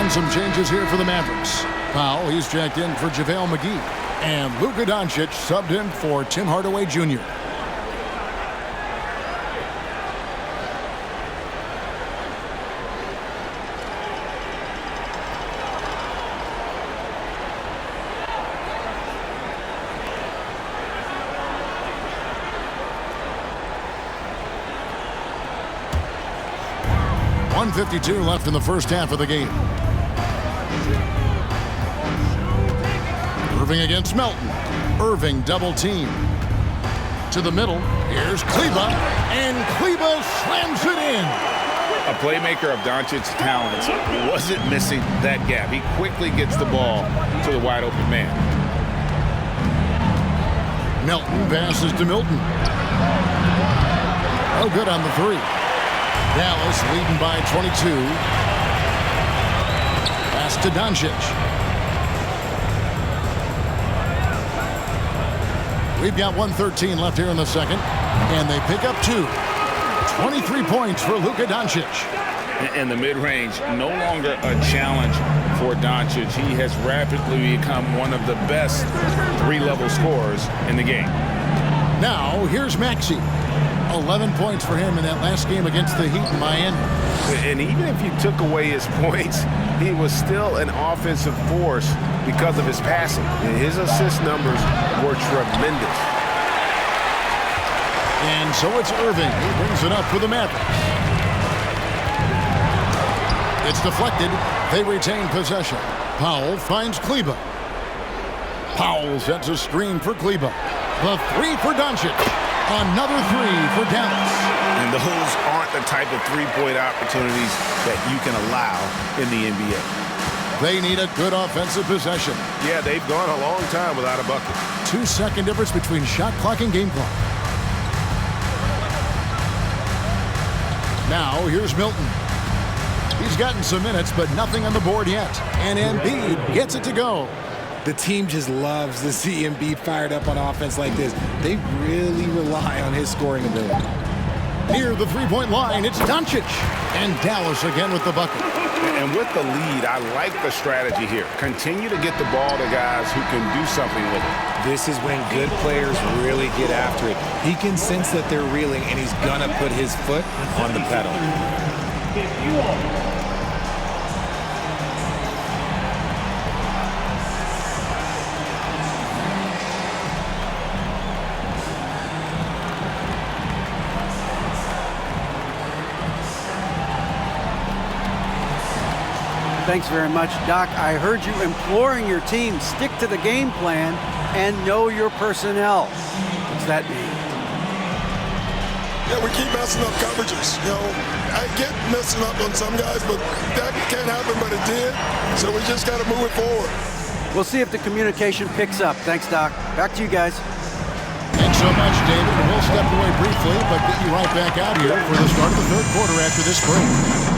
S2: Some changes here for the Mavericks. Powell, he's jacked in for JaVale McGee. And Luka Doncic subbed in for Tim Hardaway Jr. 1:52 left in the first half of the game. Irving against Melton. Irving double team. To the middle. Here's Kleba. And Kleba slams it in.
S6: A playmaker of Doncic's talents wasn't missing that gap. He quickly gets the ball to the wide open man.
S2: Melton passes to Milton. Oh, good on the three. Dallas leading by 22. Pass to Doncic. We've got 1:13 left here in the second, and they pick up 2. 23 points for Luka Doncic.
S6: And the mid-range, no longer a challenge for Doncic. He has rapidly become one of the best three-level scorers in the game.
S2: Now, here's Maxey. 11 points for him in that last game against the Heat in Miami.
S4: And even if you took away his points, he was still an offensive force because of his passing. And his assist numbers were tremendous.
S2: And so it's Irving who brings it up for the Mavericks. It's deflected. They retain possession. Powell finds Kleba. Powell sets a screen for Kleba. The three for Doncic. Another three for Dallas.
S6: And those aren't the type of three-point opportunities that you can allow in the NBA.
S2: They need a good offensive possession.
S4: Yeah, they've gone a long time without a bucket.
S2: 2-second difference between shot clock and game clock. Now, here's Milton. He's gotten some minutes, but nothing on the board yet. And Embiid gets it to go.
S5: The team just loves to see Embiid fired up on offense like this. They really rely on his scoring ability.
S2: Near the three-point line, it's Doncic. And Dallas again with the bucket.
S4: And with the lead, I like the strategy here. Continue to get the ball to guys who can do something with it.
S5: This is when good players really get after it. He can sense that they're reeling, and he's gonna put his foot on the pedal.
S3: Thanks very much, Doc. I heard you imploring your team, stick to the game plan and know your personnel. What's that mean?
S8: Yeah, we keep messing up coverages. You know, I get messing up on some guys, but that can't happen, but it did. So we just got to move it forward.
S3: We'll see if the communication picks up. Thanks, Doc. Back to you guys.
S2: Thanks so much, David. We'll step away briefly, but get you right back out here for the start of the third quarter after this break.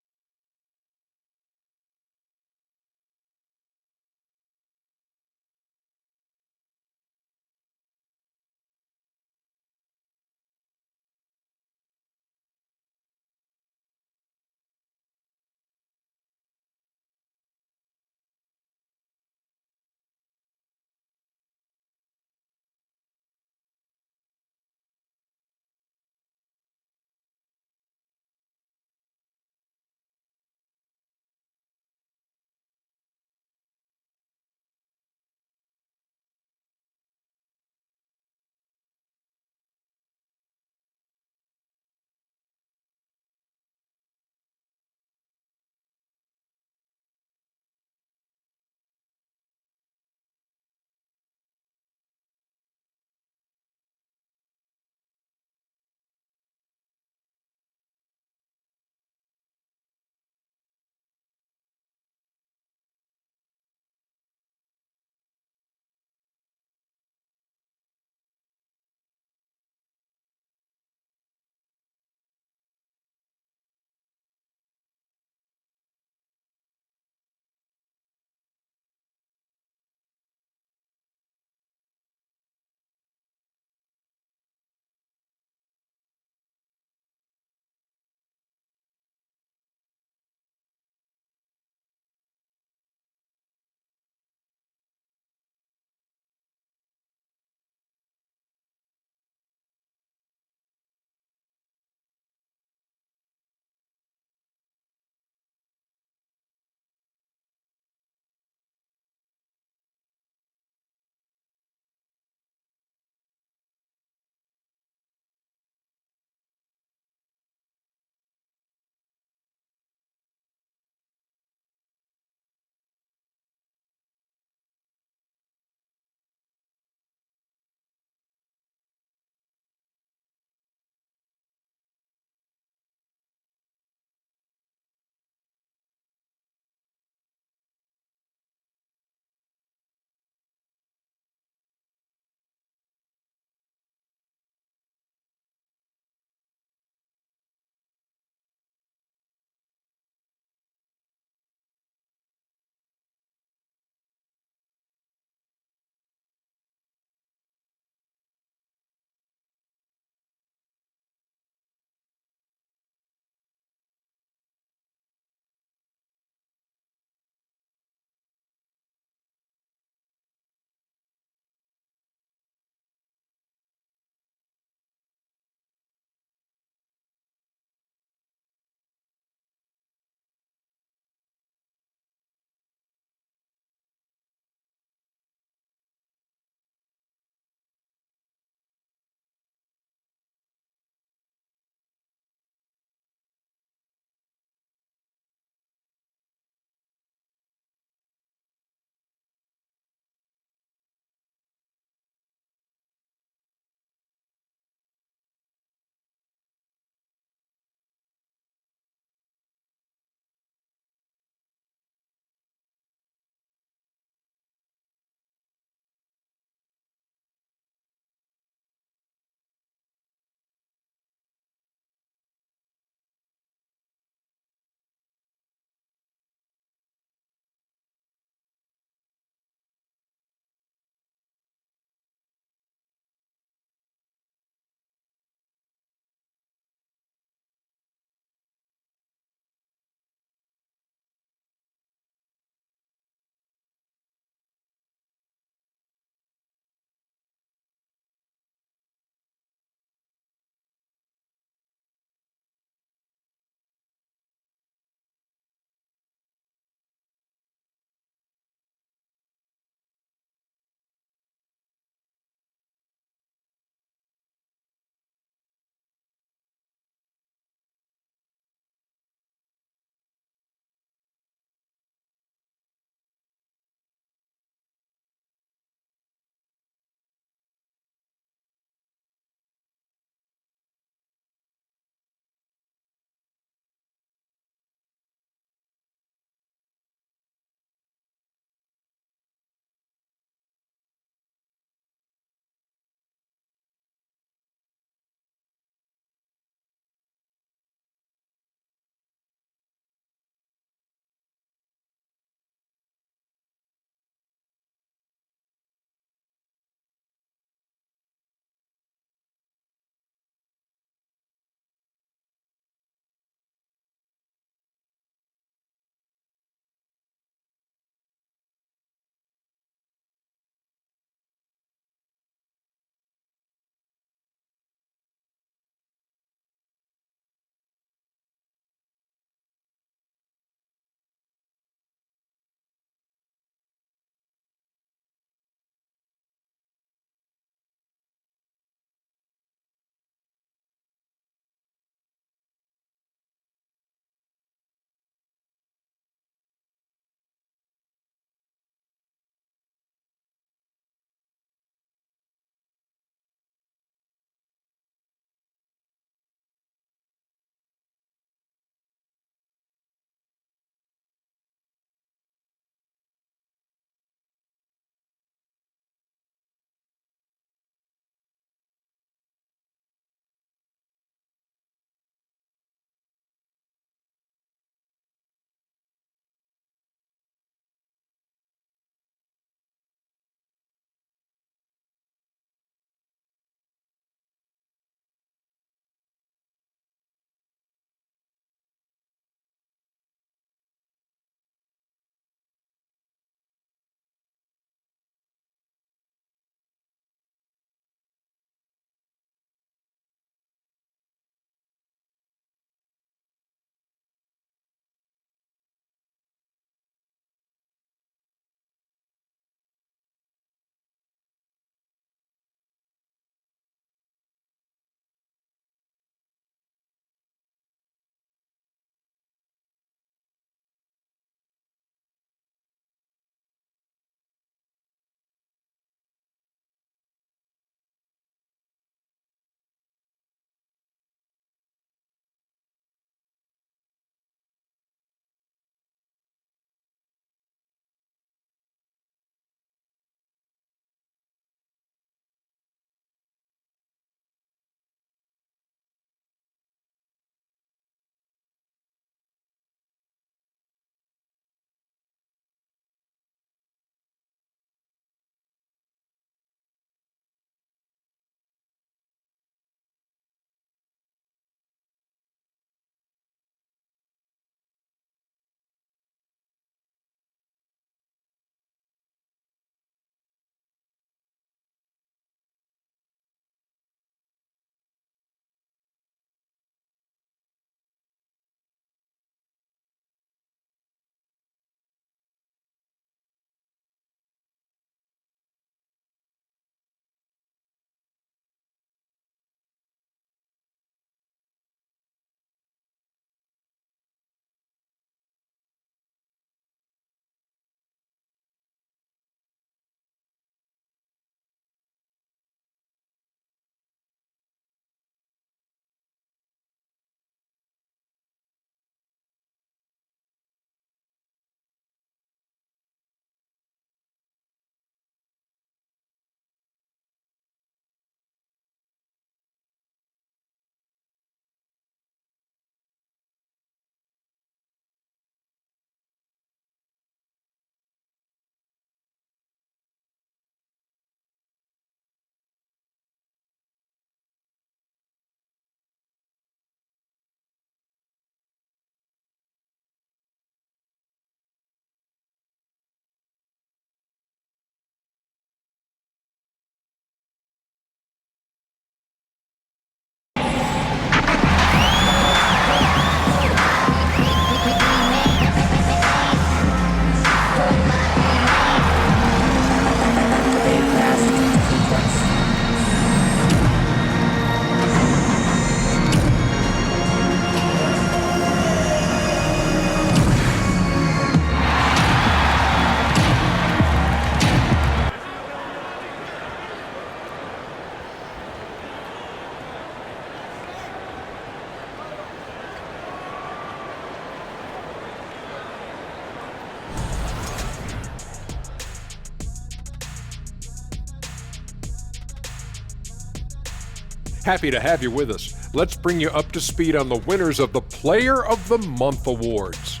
S9: Happy to have you with us. Let's bring you up to speed on the winners of the Player of the Month awards.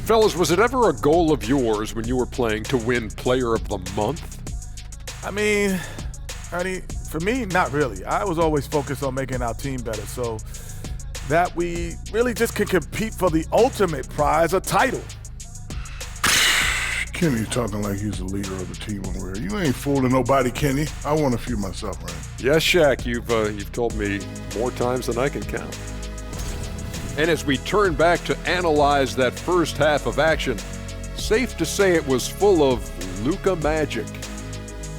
S9: Fellas, was it ever a goal of yours when you were playing to win Player of the Month?
S10: I mean, Ernie, for me, not really. I was always focused on making our team better, so that we really just can compete for the ultimate prize, a title.
S11: Kenny's talking like he's the leader of the team over here. You ain't fooling nobody, Kenny. I won a few myself, right?
S9: Yes, Shaq, you've told me more times than I can count. And as we turn back to analyze that first half of action, safe to say it was full of Luka magic.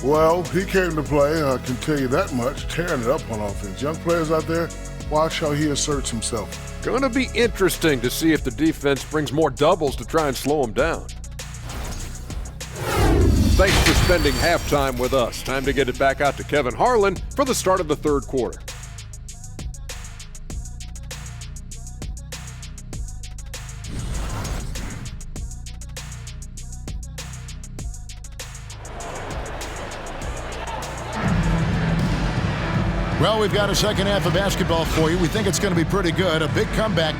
S11: Well, he came to play, I can tell you that much, tearing it up on offense. Young players out there, watch how he asserts himself.
S9: Going to be interesting to see if the defense brings more doubles to try and slow him down. Thanks for spending halftime with us. Time to get it back out to Kevin Harlan for the start of the third quarter.
S2: Well, we've got a second half of basketball for you. We think it's going to be pretty good. A big comeback.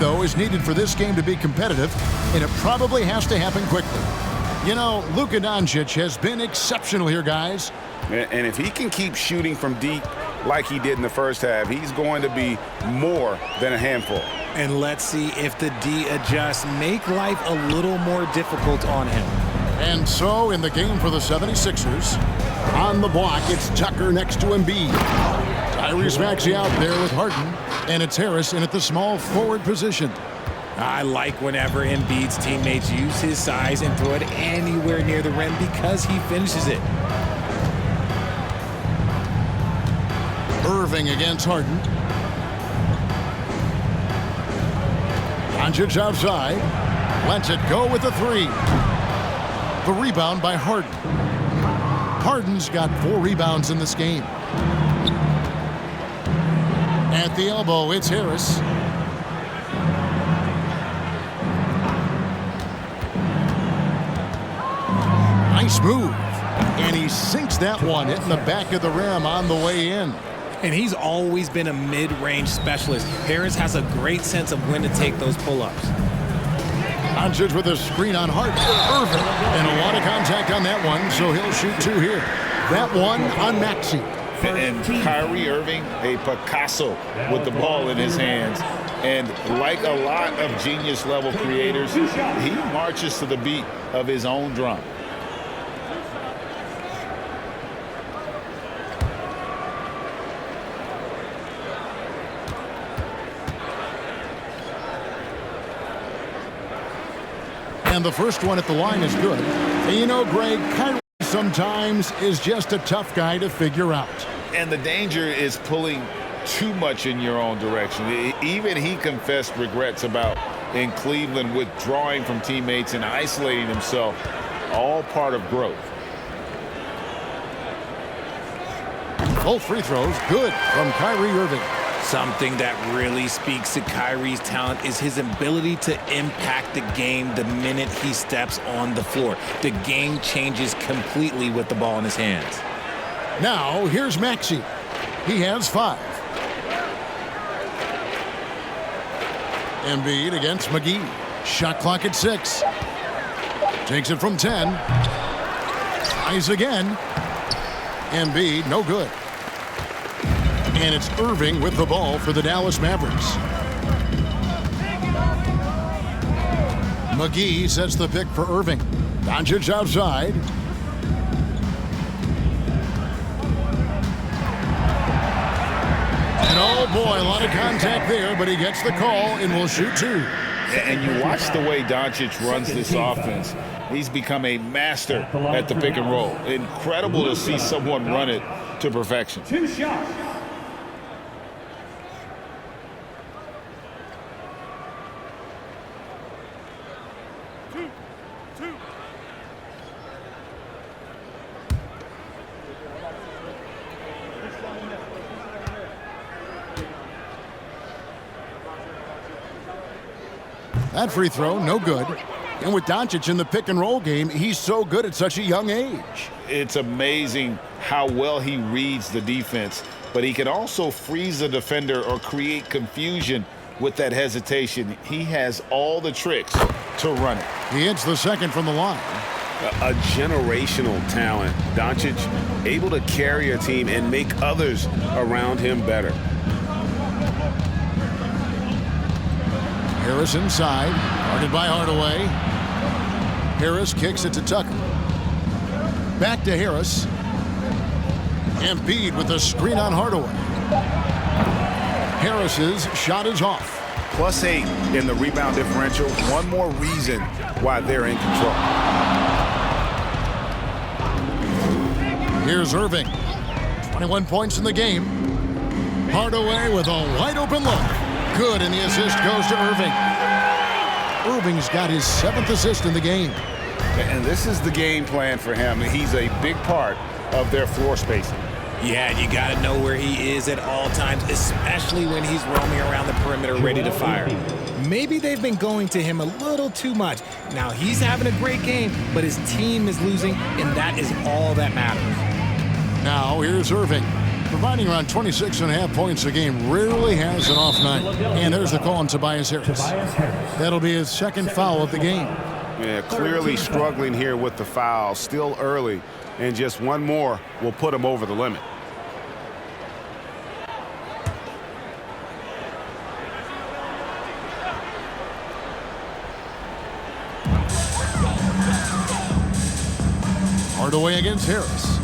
S2: though, is needed for this game to be competitive, and it probably has to happen quickly. You know, Luka Doncic has been exceptional here, guys.
S6: And if he can keep shooting from deep like he did in the first half, he's going to be more than a handful.
S7: And let's see if the D adjusts, make life a little more difficult on him.
S2: And so in the game for the 76ers, on the block, it's Tucker next to Embiid. Tyrese Maxey out there with Harden, and it's Harris in at the small forward position.
S7: I like whenever Embiid's teammates use his size and throw it anywhere near the rim because he finishes it.
S2: Irving against Harden. Doncic outside. Lets it go with the three. The rebound by Harden. Harden's got 4 rebounds in this game. At the elbow, it's Harris. Nice move. And he sinks that one, hitting the back of the rim on the way in.
S7: And he's always been a mid-range specialist. Harris has a great sense of when to take those pull-ups.
S2: Doncic with a screen on Harden. Irving. And a lot of contact on that one, so he'll shoot 2 here. That one on Maxey.
S6: And Kyrie Irving, a Picasso with the ball in his hands. And like a lot of genius-level creators, he marches to the beat of his own drum.
S2: And the first one at the line is good. And you know, Greg, Kyrie sometimes is just a tough guy to figure out.
S6: And the danger is pulling too much in your own direction. Even he confessed regrets about in Cleveland withdrawing from teammates and isolating himself. All part of growth.
S2: Both free throws good from Kyrie Irving.
S7: Something that really speaks to Kyrie's talent is his ability to impact the game the minute he steps on the floor. The game changes completely with the ball in his hands.
S2: Now, here's Maxey. He has 5. Embiid against McGee. Shot clock at 6. Takes it from 10. Tries again. Embiid, no good. And it's Irving with the ball for the Dallas Mavericks. McGee sets the pick for Irving. Doncic outside. And oh boy, a lot of contact there, but he gets the call and will shoot 2.
S6: And you watch the way Doncic runs this offense. He's become a master at the pick and roll. Incredible to see someone run it to perfection.
S1: 2 shots.
S2: That free throw, no good. And with Doncic in the pick and roll game, he's so good at such a young age.
S6: It's amazing how well he reads the defense, but he can also freeze the defender or create confusion with that hesitation. He has all the tricks to run it.
S2: He hits the second from the line.
S4: A generational talent. Doncic able to carry a team and make others around him better.
S2: Harris inside, guarded by Hardaway. Harris kicks it to Tucker. Back to Harris. Embiid with the screen on Hardaway. Harris's shot is off.
S6: +8 in the rebound differential. One more reason why they're in control.
S2: Here's Irving. 21 points in the game. Hardaway with a wide open look. Good, and the assist goes to Irving. Irving's got his 7th assist in the game.
S6: And this is the game plan for him. He's a big part of their floor spacing.
S7: Yeah, you got to know where he is at all times, especially when he's roaming around the perimeter ready to fire. Maybe they've been going to him a little too much. Now, he's having a great game, but his team is losing, and that is all that matters.
S2: Now, here's Irving. providing around 26.5 points a game, rarely has an off night. And there's the call on Tobias Harris. That'll be his second foul of the game.
S6: Yeah, clearly struggling here with the foul. Still early, and just one more will put him over the limit.
S2: Hardaway against Harris.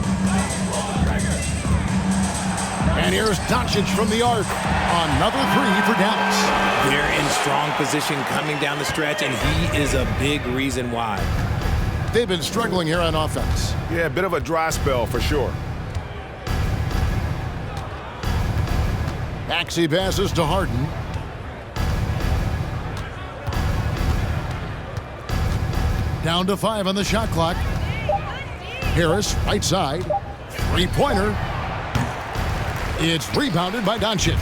S2: And here's Doncic from the arc. Another three for Dallas.
S5: They're in strong position coming down the stretch, and he is a big reason why.
S2: They've been struggling here on offense.
S6: Yeah, a bit of a dry spell for sure.
S2: Maxey passes to Harden. Down to 5 on the shot clock. Harris, right side. Three-pointer. It's rebounded by Doncic.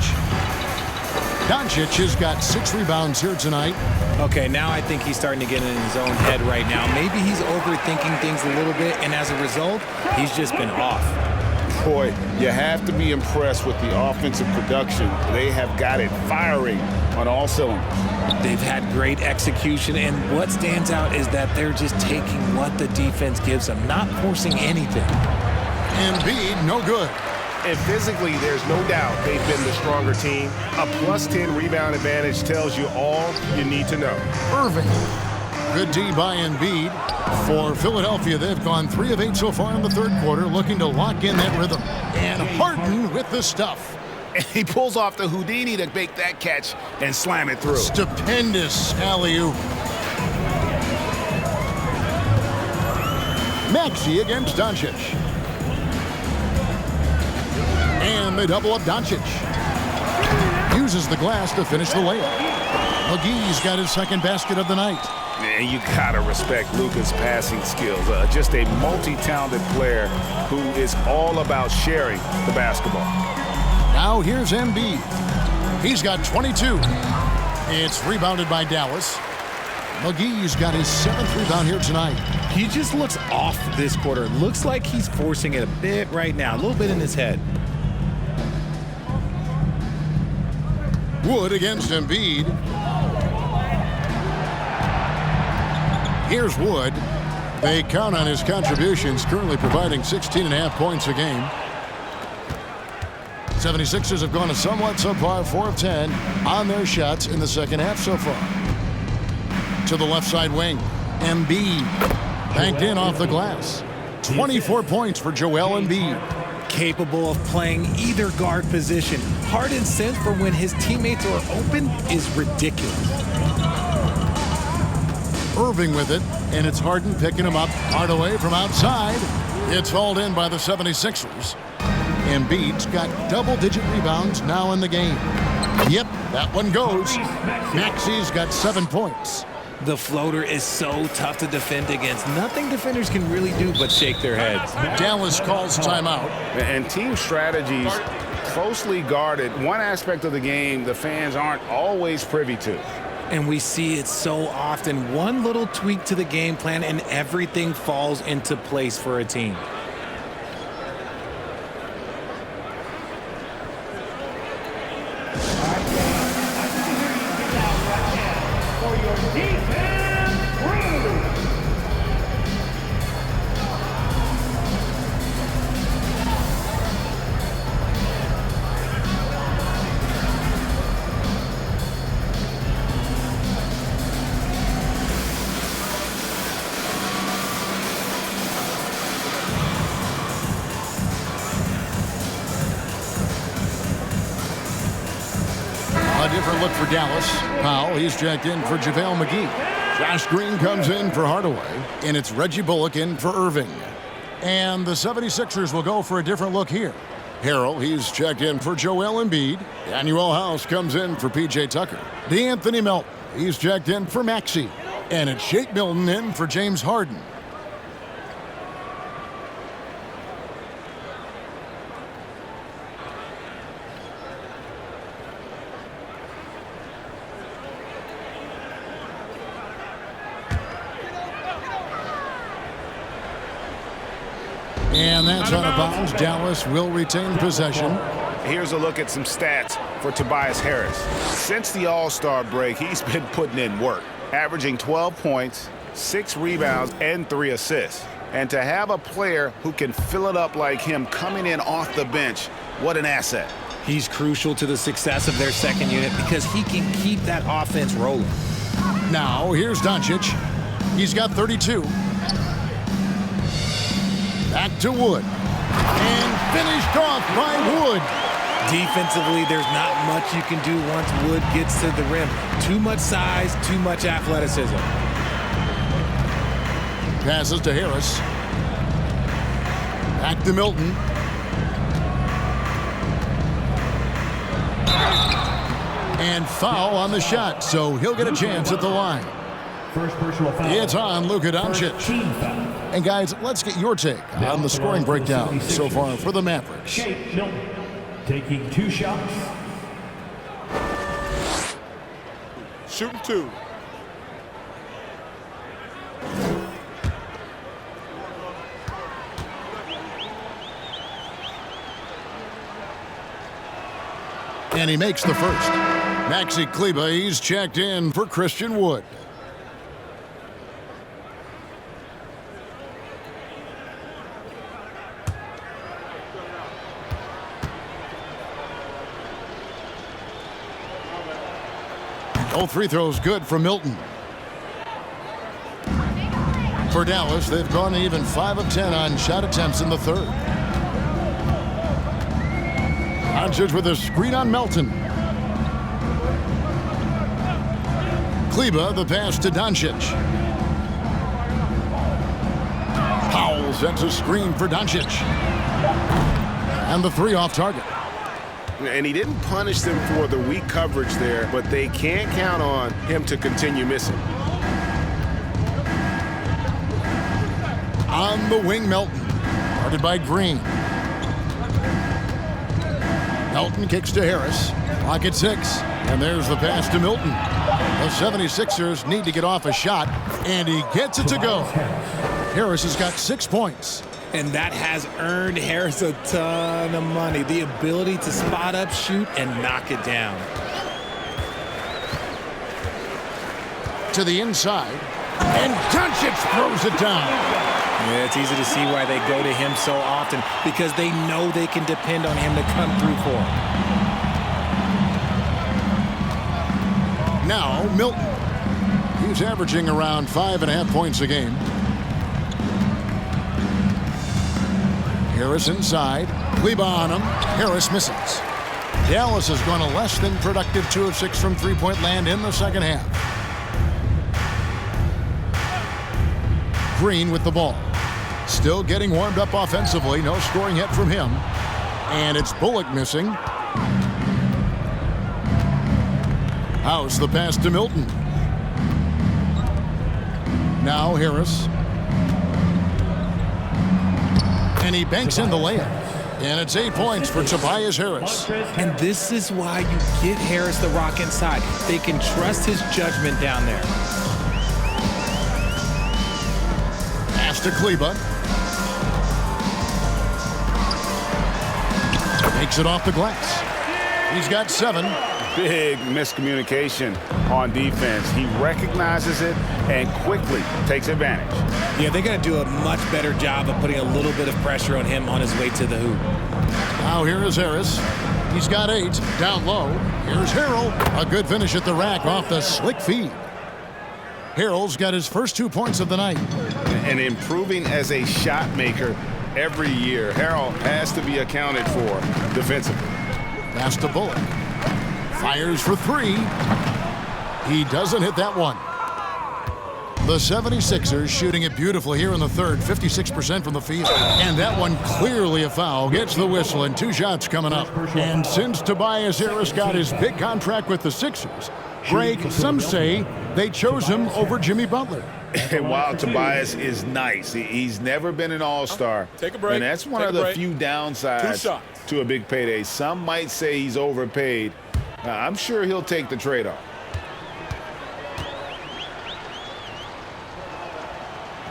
S2: Doncic has got 6 rebounds here tonight.
S5: Okay, now I think he's starting to get in his own head right now. Maybe he's overthinking things a little bit, and as a result, he's just been off.
S6: Boy, you have to be impressed with the offensive production. They have got it firing on all cylinders.
S5: They've had great execution, and what stands out is that they're just taking what the defense gives them, not forcing anything.
S2: Embiid, no good.
S4: And physically, there's no doubt they've been the stronger team. A +10 rebound advantage tells you all you need to know.
S2: Irving. Good D by Embiid. For Philadelphia, they've gone 3 of 8 so far in the third quarter, looking to lock in that rhythm. And Harden with the stuff.
S6: And he pulls off the Houdini to make that catch and slam it through.
S2: Stupendous alley-oop. Maxey against Doncic. And they double up Doncic. Uses the glass to finish the layup. McGee's got his second basket of the night.
S6: And you gotta respect Luka's passing skills. Just a multi-talented player who is all about sharing the basketball.
S2: Now here's Embiid. He's got 22. It's rebounded by Dallas. McGee's got his 7th rebound here tonight.
S5: He just looks off this quarter. Looks like he's forcing it a bit right now, a little bit in his head.
S2: Wood against Embiid. Here's Wood. They count on his contributions, currently providing 16.5 points a game. 76ers have gone a somewhat subpar 4 of 10 on their shots in the second half so far. To the left side wing. Embiid banked in off the glass. 24 points for Joel Embiid.
S5: Capable of playing either guard position. Harden's sense for when his teammates are open is ridiculous.
S2: Irving with it, and it's Harden picking him up. Hardaway from outside. It's hauled in by the 76ers. Embiid's got double-digit rebounds now in the game. Yep, that one goes. Maxey's got 7 points.
S5: The floater is so tough to defend against. Nothing defenders can really do but shake their heads.
S2: Dallas calls timeout.
S6: And team strategies closely guarded. One aspect of the game the fans aren't always privy to.
S5: And we see it so often. One little tweak to the game plan and everything falls into place for a team.
S2: A different look for Dallas. Powell, he's checked in for JaVale McGee. Josh Green comes in for Hardaway, and it's Reggie Bullock in for Irving. And the 76ers will go for a different look here. Harrell, he's checked in for Joel Embiid. Daniel House comes in for P.J. Tucker. DeAnthony Melton, he's checked in for Maxey. And it's Shake Milton in for James Harden. And that's out of bounds. Dallas will retain possession.
S6: Here's a look at some stats for Tobias Harris. Since the All-Star break, he's been putting in work, averaging 12 points, 6 rebounds, and 3 assists. And to have a player who can fill it up like him coming in off the bench, what an asset.
S5: He's crucial to the success of their second unit because he can keep that offense rolling.
S2: Now, here's Doncic. He's got 32. Back to Wood. And finished off by Wood.
S5: Defensively, there's not much you can do once Wood gets to the rim. Too much size, too much athleticism.
S2: Passes to Harris. Back to Milton. And foul on the shot, so he'll get a chance at the line.
S1: First personal foul.
S2: It's on Luka Doncic. And guys, let's get your take on the scoring breakdown so far for the Mavericks.
S1: Shake Milton taking 2 shots.
S11: Shooting 2.
S2: And he makes the first. Maxi Kleber, he's checked in for Christian Wood. Both free throws good for Milton. For Dallas, they've gone even 5 of 10 on shot attempts in the third. Doncic with a screen on Melton. Kleber, the pass to Doncic. Powell sends a screen for Doncic. And the 3 off target.
S4: And he didn't punish them for the weak coverage there, but they can't count on him to continue missing.
S2: On the wing, Melton. Guarded by Green. Melton kicks to Harris. Clock at 6. And there's the pass to Milton. The 76ers need to get off a shot, and he gets it to go. Harris has got 6 points.
S5: And that has earned Harris a ton of money. The ability to spot up, shoot, and knock it down.
S2: To the inside. And Doncic throws it down.
S5: Yeah, it's easy to see why they go to him so often, because they know they can depend on him to come through for them.
S2: Now, Milton. He's averaging around 5.5 points a game. Harris inside. Kleber on him. Harris misses. Dallas has gone a less than productive 2 of 6 from three-point land in the second half. Green with the ball. Still getting warmed up offensively. No scoring yet from him. And it's Bullock missing. House the pass to Milton. Now Harris. And he banks in the layup. And it's 8 points for Tobias Harris.
S5: And this is why you get Harris the rock inside. They can trust his judgment down there.
S2: Pass to Kleber. Makes it off the glass. He's got 7.
S6: Big miscommunication on defense. He recognizes it and quickly takes advantage.
S5: Yeah, they got to do a much better job of putting a little bit of pressure on him on his way to the hoop.
S2: Now here is Harris. He's got 8. Down low. Here's Harrell. A good finish at the rack off the slick feed. Harrell's got his first 2 points of the night.
S6: And improving as a shot maker every year. Harrell has to be accounted for defensively.
S2: Pass to Bullock. Fires for 3. He doesn't hit that one. The 76ers shooting it beautifully here in the third, 56% from the field. And that one clearly a foul. Gets the whistle and 2 shots coming up. And since Tobias Harris got his big contract with the Sixers, Greg, some say they chose him over Jimmy Butler.
S6: And while Tobias is nice, he's never been an all-star.
S11: Take a break.
S6: And that's one of the few downsides to a big payday. Some might say he's overpaid. I'm sure he'll take the trade-off.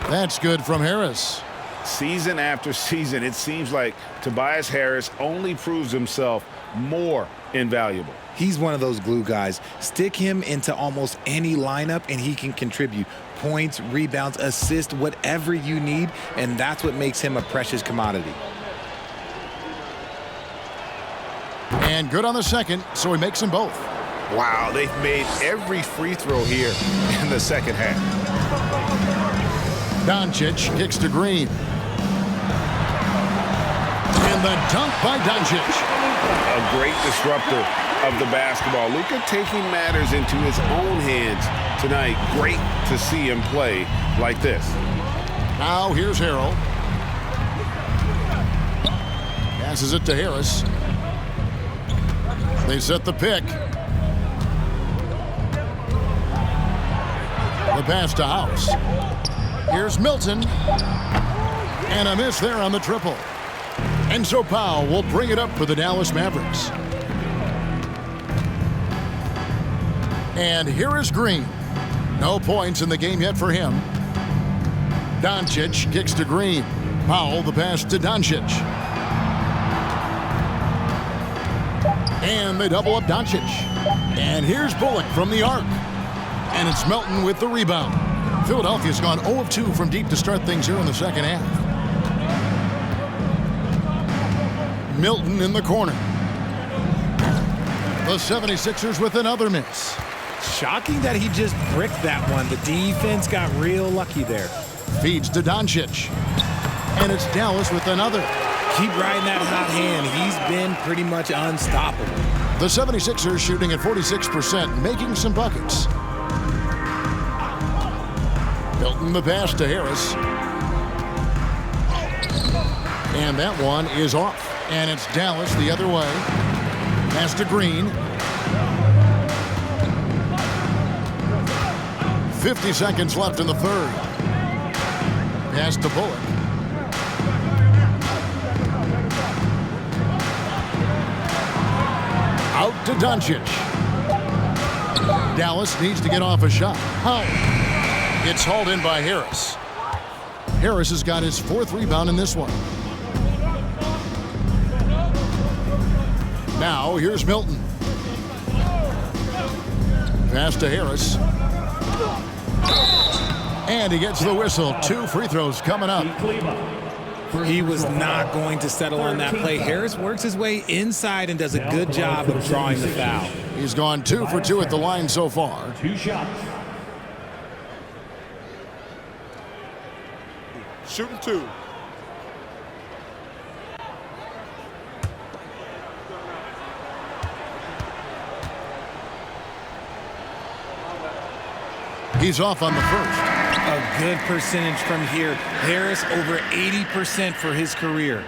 S2: That's good from Harris.
S6: season after season, it seems like Tobias Harris only proves himself more invaluable.
S5: He's one of those glue guys. Stick him into almost any lineup and he can contribute points, rebounds, assists, whatever you need, and that's what makes him a precious commodity.
S2: And good on the second, so he makes them both.
S6: Wow, they've made every free throw here in the second half.
S2: Doncic kicks to Green. And the dunk by Doncic.
S6: A great disruptor of the basketball. Luka taking matters into his own hands tonight. Great to see him play like this.
S2: Now here's Harrell. Passes it to Harris. They set the pick. The pass to House. Here's Milton. And a miss there on the triple. And so Powell will bring it up for the Dallas Mavericks. And here is Green. No points in the game yet for him. Doncic kicks to Green. Powell the pass to Doncic. And they double up Doncic. And here's Bullock from the arc. And it's Melton with the rebound. Philadelphia's gone 0 of 2 from deep to start things here in the second half. Milton in the corner. The 76ers with another miss.
S5: Shocking that he just bricked that one. The defense got real lucky there.
S2: Feeds to Doncic. And it's Dallas with another.
S5: Keep riding that hot hand. He's been pretty much unstoppable.
S2: The 76ers shooting at 46%, making some buckets. Milton the pass to Harris. And that one is off. And it's Dallas the other way. Pass to Green. 50 seconds left in the third. Pass to Bullock. Out to Doncic. Dallas needs to get off a shot. How? It's hauled in by Harris. Harris has got his 4th rebound in this one. Now here's Milton. Pass to Harris. And he gets the whistle. 2 free throws coming up.
S5: He was not going to settle on that play. Harris works his way inside and does a good job of drawing the foul.
S2: He's gone 2 for 2 at the line so far.
S1: 2 shots.
S11: Shooting 2.
S2: He's off on the first.
S5: A good percentage from here. Harris over 80% for his career.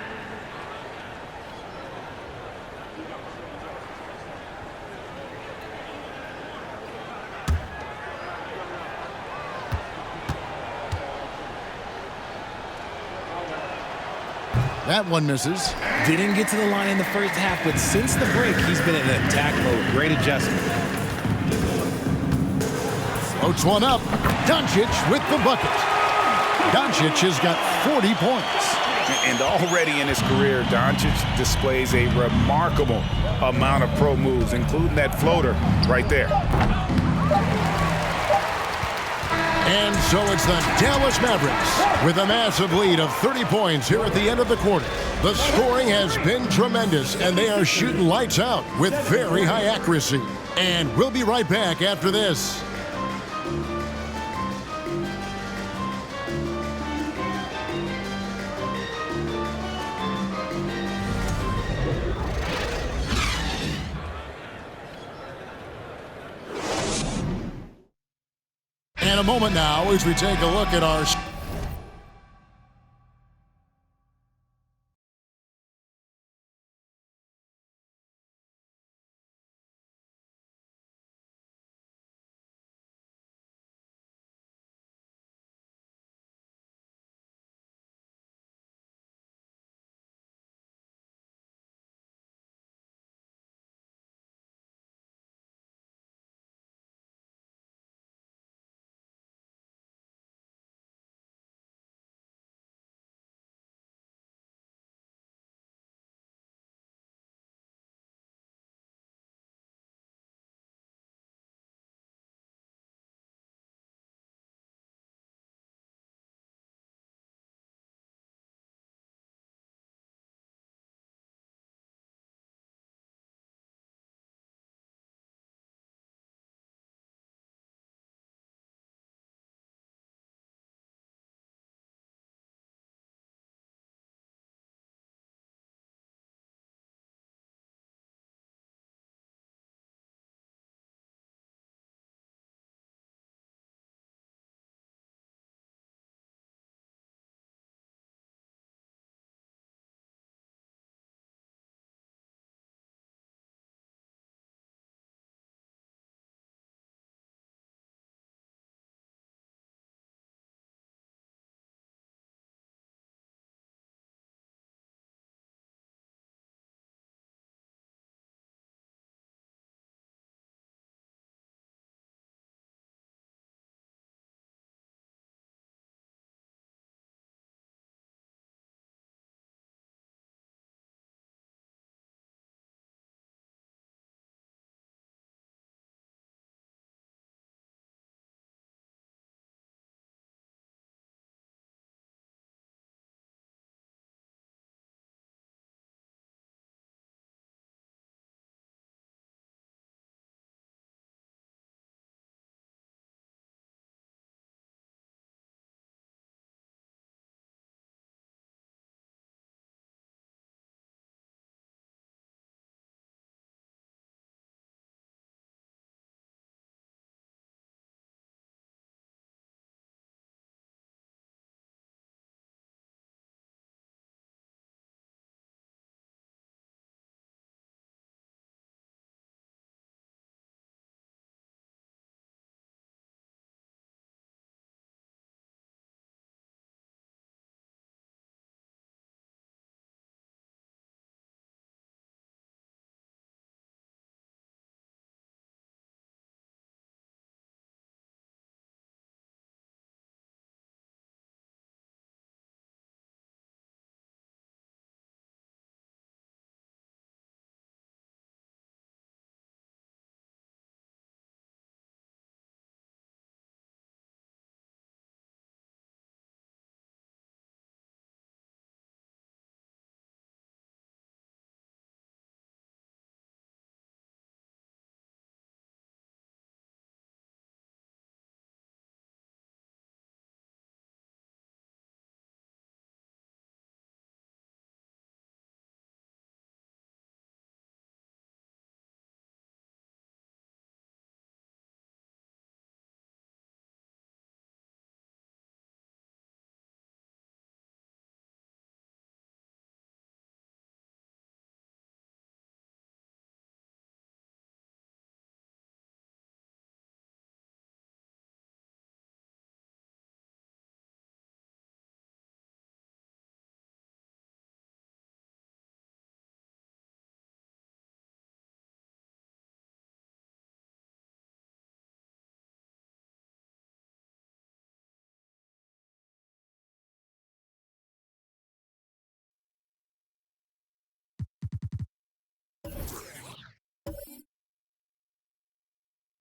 S2: That one misses.
S5: Didn't get to the line in the first half, but since the break, he's been in attack mode. Great adjustment.
S2: Floats one up. Doncic with the bucket. Doncic has got 40 points.
S6: And already in his career, Doncic displays a remarkable amount of pro moves, including that floater right there.
S2: And so it's the Dallas Mavericks with a massive lead of 30 points here at the end of the quarter. The scoring has been tremendous, and they are shooting lights out with very high accuracy. And we'll be right back after this. In a moment now, as we take a look at our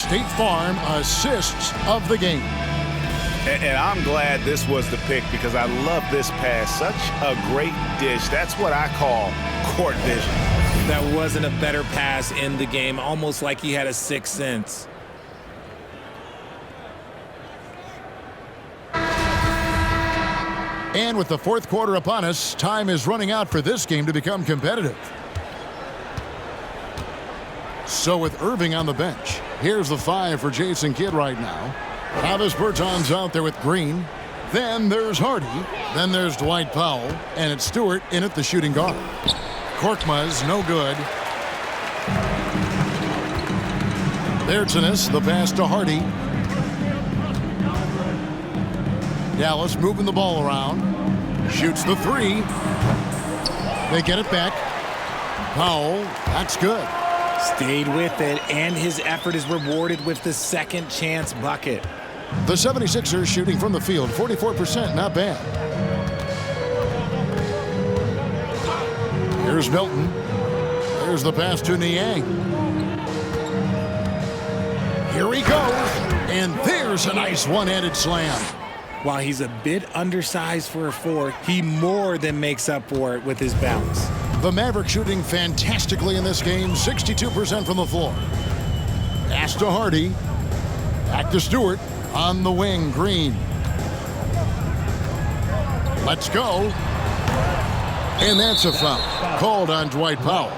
S2: State Farm assists of the game.
S6: And I'm glad this was the pick because I love this pass. Such a great dish. That's what I call court vision.
S5: That wasn't a better pass in the game, almost like he had a sixth sense.
S2: And with the fourth quarter upon us, time is running out for this game to become competitive. So with Irving on the bench, here's the 5 for Jason Kidd right now. Travis Berton's out there with Green. Then there's Hardy. Then there's Dwight Powell. And it's Stewart in at the shooting guard. Korkmaz, no good. Bertonis, the pass to Hardy. Dallas moving the ball around. Shoots the 3. They get it back. Powell, that's good.
S5: Stayed with it, and his effort is rewarded with the second chance bucket.
S2: The 76ers shooting from the field, 44%, not bad. Here's Milton. There's the pass to Niang. Here he goes, and there's a nice one-handed slam.
S5: While he's a bit undersized for a 4, he more than makes up for it with his bounce.
S2: The Mavericks shooting fantastically in this game, 62% from the floor. Pass to Hardy. Back to Stewart. On the wing, Green. Let's go. And that's a foul. Called on Dwight Powell.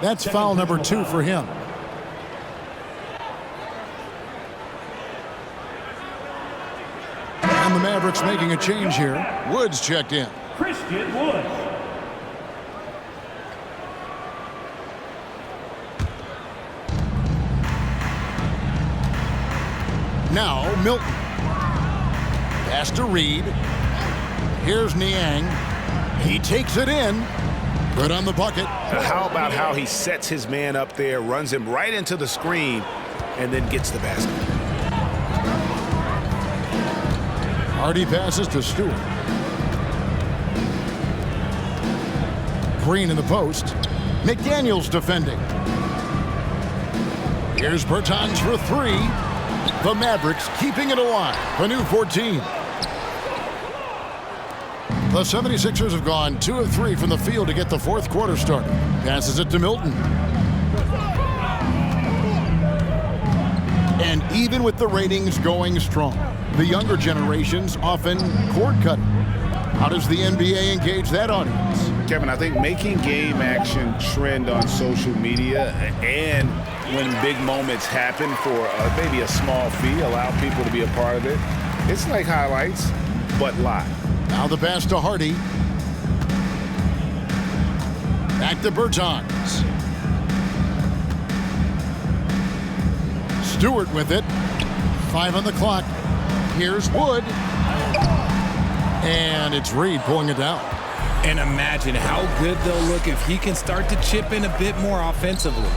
S2: That's foul number 2 for him. And the Mavericks making a change here. Woods checked in.
S1: Christian Woods.
S2: Now Milton. Pass to Reed. Here's Niang. He takes it in. Good on the bucket.
S6: How about how he sets his man up there, runs him right into the screen, and then gets the basket.
S2: Hardy passes to Stewart. Green in the post. McDaniels defending. Here's Bertans for 3. The Mavericks keeping it alive. A new 14. The 76ers have gone 2 of 3 from the field to get the fourth quarter started. Passes it to Milton. And even with the ratings going strong, the younger generations often cord cutting. How does the NBA engage that audience?
S6: Kevin, I think making game action trend on social media and when big moments happen for maybe a small fee, allow people to be a part of it. It's like highlights, but live.
S2: Now the pass to Hardy. Back to Bertans. Stewart with it. 5 on the clock. Here's Wood. And it's Reed pulling it down.
S5: And imagine how good they'll look if he can start to chip in a bit more offensively.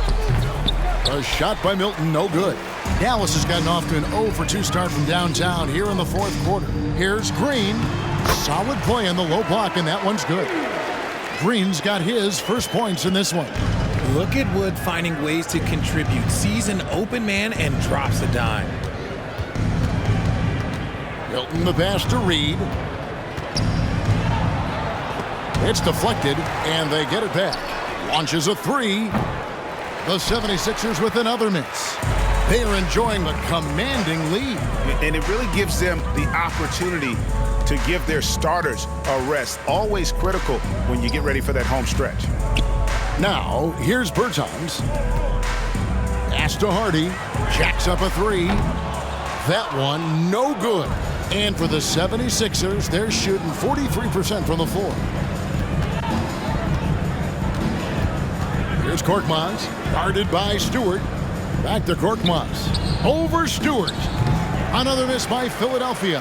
S2: A shot by Milton, no good. Dallas has gotten off to an 0 for 2 start from downtown here in the fourth quarter. Here's Green. Solid play on the low block, and that one's good. Green's got his first points in this one.
S5: Look at Wood finding ways to contribute. Sees an open man and drops a dime.
S2: Milton the pass to Reed. It's deflected, and they get it back. Launches a 3. The 76ers with another miss. They are enjoying a commanding lead.
S6: And it really gives them the opportunity to give their starters a rest. Always critical when you get ready for that home stretch.
S2: Now, here's Bertans. Pass to Hardy. Jacks up a 3. That one, no good. And for the 76ers, they're shooting 43% from the floor. Here's Korkmaz, guarded by Stewart. Back to Korkmaz. Over Stewart. Another miss by Philadelphia.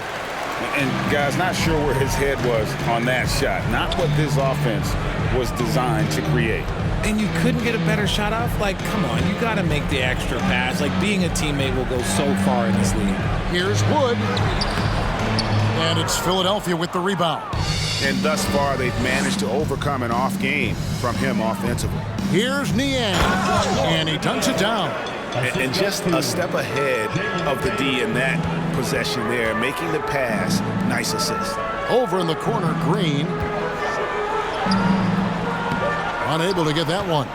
S6: And guys, not sure where his head was on that shot. Not what this offense was designed to create.
S5: And you couldn't get a better shot off? Like, come on, you got to make the extra pass. Like, being a teammate will go so far in this league.
S2: Here's Wood. And it's Philadelphia with the rebound.
S6: And thus far, they've managed to overcome an off game from him offensively.
S2: Here's Niang. And he dunks it down.
S6: And just a step ahead of the D in that possession there, making the pass. Nice assist.
S2: Over in the corner, Green. Unable to get that one.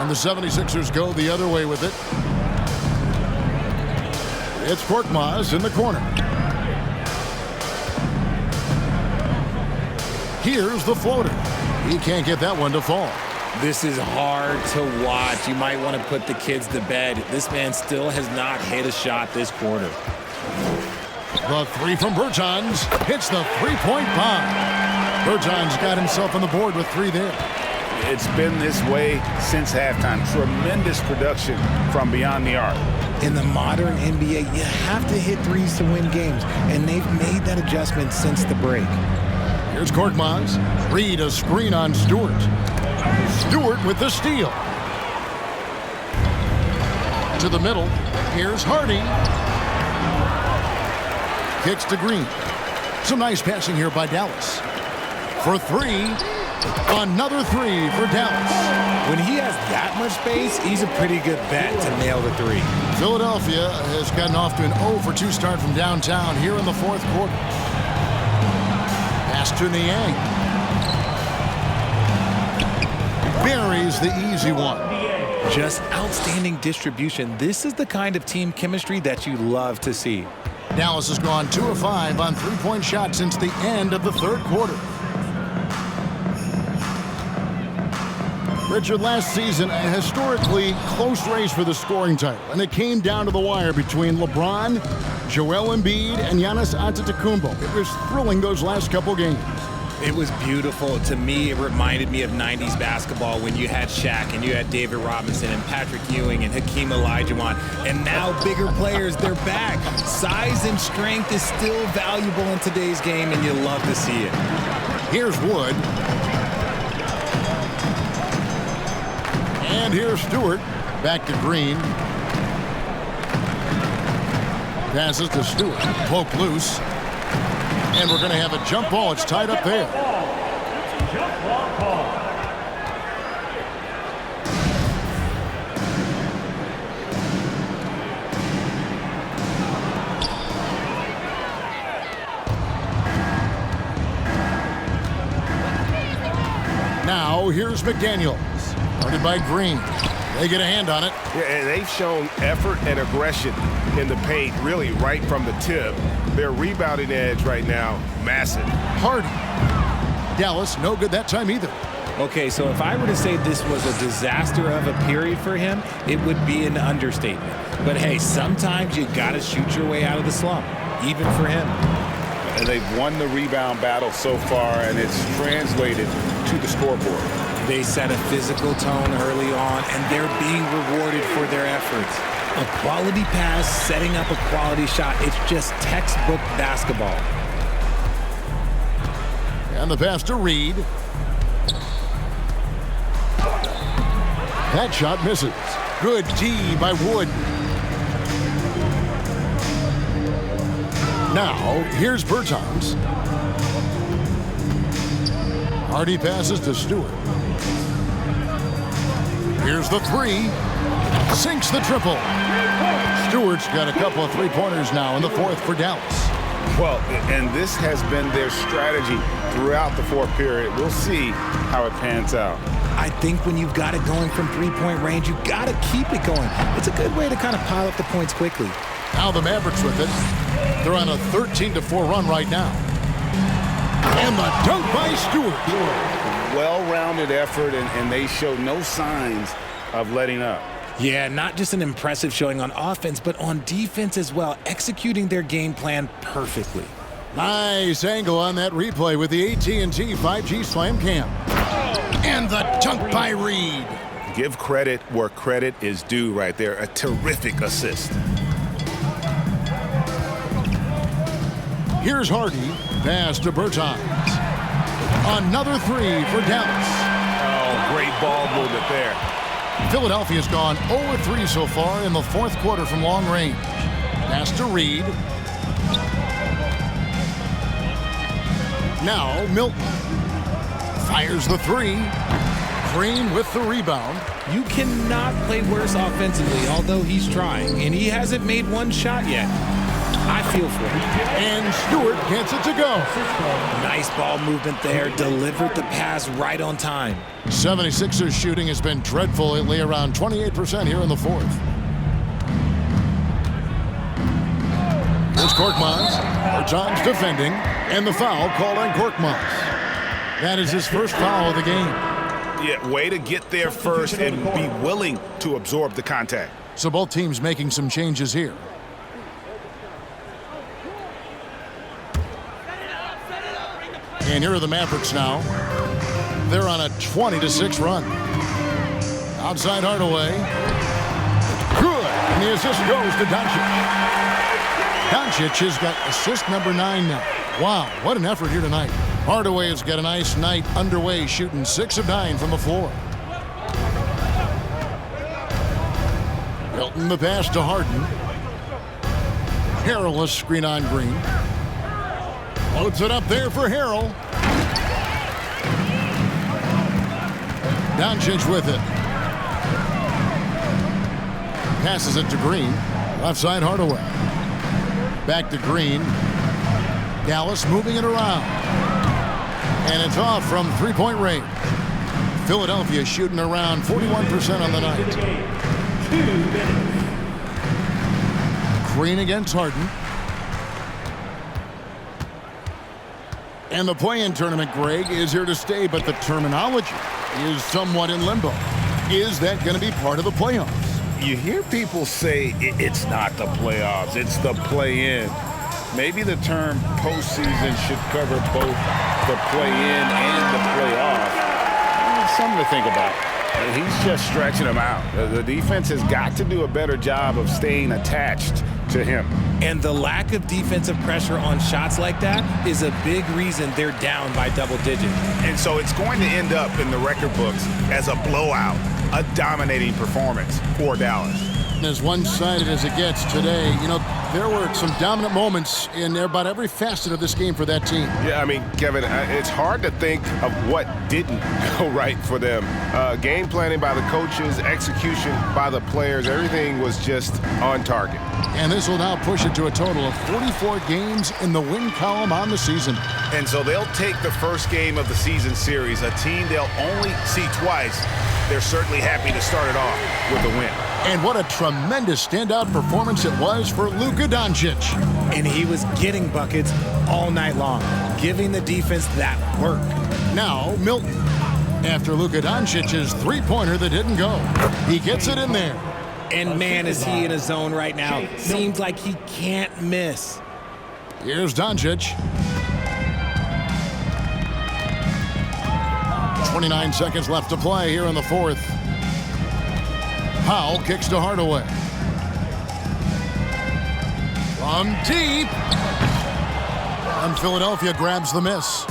S2: And the 76ers go the other way with it. It's Korkmaz in the corner. Here's the floater. He can't get that one to fall.
S5: This is hard to watch. You might want to put the kids to bed. This man still has not hit a shot this quarter.
S2: The three from Bertans hits the three-point bomb. Bertans got himself on the board with 3 there.
S6: It's been this way since halftime. Tremendous production from beyond the arc.
S5: In the modern NBA, you have to hit threes to win games, and they've made that adjustment since the break.
S2: Here's Korkmaz. Reed a screen on Stewart. Stewart with the steal. To the middle. Here's Hardy. Kicks to Green. Some nice passing here by Dallas. For 3. Another 3 for Dallas.
S5: When he has that much space, he's a pretty good bet to nail the 3.
S2: Philadelphia has gotten off to an 0 for 2 start from downtown here in the 4th quarter. Pass to Niang. Buries the easy one.
S5: Just outstanding distribution. This is the kind of team chemistry that you love to see.
S2: Dallas has gone 2 of 5 on 3-point shots since the end of the 3rd quarter. Richard, last season, a historically close race for the scoring title, and it came down to the wire between LeBron, Joel Embiid, and Giannis Antetokounmpo. It was thrilling those last couple games.
S5: It was beautiful. To me, it reminded me of 90s basketball when you had Shaq and you had David Robinson and Patrick Ewing and Hakeem Olajuwon. And now bigger players, they're back. Size and strength is still valuable in today's game, and you love to see it.
S2: Here's Wood. And here's Stewart. Back to Green. Passes to Stewart. Poke loose. And we're going to have a jump ball. It's tied up there.
S1: Jump ball call.
S2: Now here's McDaniels. Guarded by Green. They get a hand on it.
S4: Yeah, and they've shown effort and aggression in the paint, really right from the tip. Their rebounding edge right now, massive.
S2: Hardy. Dallas, no good that time either.
S5: Okay, so if I were to say this was a disaster of a period for him, it would be an understatement. But hey, sometimes you got to shoot your way out of the slump, even for him.
S6: And they've won the rebound battle so far, and it's translated to the scoreboard.
S5: They set a physical tone early on, and they're being rewarded for their efforts. A quality pass, setting up a quality shot. It's just textbook basketball.
S2: And the pass to Reed. That shot misses. Good D by Wood. Now, here's Bertans. Hardy passes to Stewart. Here's the 3. Sinks the triple. Stewart's got a couple of 3-pointers now in the 4th for Dallas.
S6: Well, and this has been their strategy throughout the 4th period. We'll see how it pans out.
S5: I think when you've got it going from 3-point range, you got to keep it going. It's a good way to kind of pile up the points quickly.
S2: Now the Mavericks with it. They're on a 13-4 run right now. And the dunk by Stewart.
S6: Well-rounded effort, and they show no signs of letting up.
S5: Yeah, not just an impressive showing on offense, but on defense as well, executing their game plan perfectly.
S2: Nice angle on that replay with the AT&T 5G Slam Cam. And the dunk by Reed.
S6: Give credit where credit is due right there. A terrific assist.
S2: Here's Hardy. Pass to Bertans. Another 3 for Dallas.
S6: Oh, great ball movement there.
S2: Philadelphia's gone 0-3 so far in the 4th quarter from long range. Pass to Reed. Now Milton. Fires the 3. Green with the rebound.
S5: You cannot play worse offensively, although he's trying, and he hasn't made one shot yet. I feel for him.
S2: And Stewart gets it to go.
S5: Nice ball movement there. Delivered the pass right on time.
S2: 76ers shooting has been dreadful lately, around 28% here in the fourth. It's Korkmaz. Bertans defending, and the foul called on Korkmaz. That is his first foul of the game.
S6: Yeah, way to get there first and be willing to absorb the contact.
S2: So both teams making some changes here. And here are the Mavericks now. They're on a 20-6 run. Outside Hardaway. Good. And the assist goes to Doncic. Doncic has got assist number 9 now. Wow, what an effort here tonight. Hardaway has got a nice night underway, shooting 6 of 9 from the floor. Hilton the pass to Harden. Harrell, a screen on Green. Loads it up there for Harrell. Doncic with it. Passes it to Green. Left side Hardaway. Back to Green. Dallas moving it around. And it's off from three-point range. Philadelphia shooting around 41% on the night. Green against Harden. And the play-in tournament, Greg, is here to stay, but the terminology is somewhat in limbo. Is that going to be part of the playoffs?
S6: You hear people say it's not the playoffs, it's the play-in. Maybe the term postseason should cover both the play-in and the playoff. Something to think about. He's just stretching them out. The defense has got to do a better job of staying attached to him.
S5: And the lack of defensive pressure on shots like that is a big reason they're down by double digits.
S6: And so it's going to end up in the record books as a blowout, a dominating performance for Dallas.
S2: As one-sided as it gets today, you know, there were some dominant moments in about every facet of this game for that team.
S4: Yeah, I mean, Kevin, it's hard to think of what didn't go right for them. Game planning by the coaches, execution by the players, everything was just on target.
S2: And this will now push it to a total of 44 games in the win column on the season.
S6: And so they'll take the first game of the season series, a team they'll only see twice. They're certainly happy to start it off with a win.
S2: And what a tremendous standout performance it was for Luka Doncic.
S5: And he was getting buckets all night long, giving the defense that work.
S2: Now, Milton. After Luka Doncic's three-pointer that didn't go, he gets it in there.
S5: And man, is he in a zone right now. Seems like he can't miss.
S2: Here's Doncic. 29 seconds left to play here in the fourth. Powell kicks to Hardaway. From deep. And Philadelphia grabs the miss.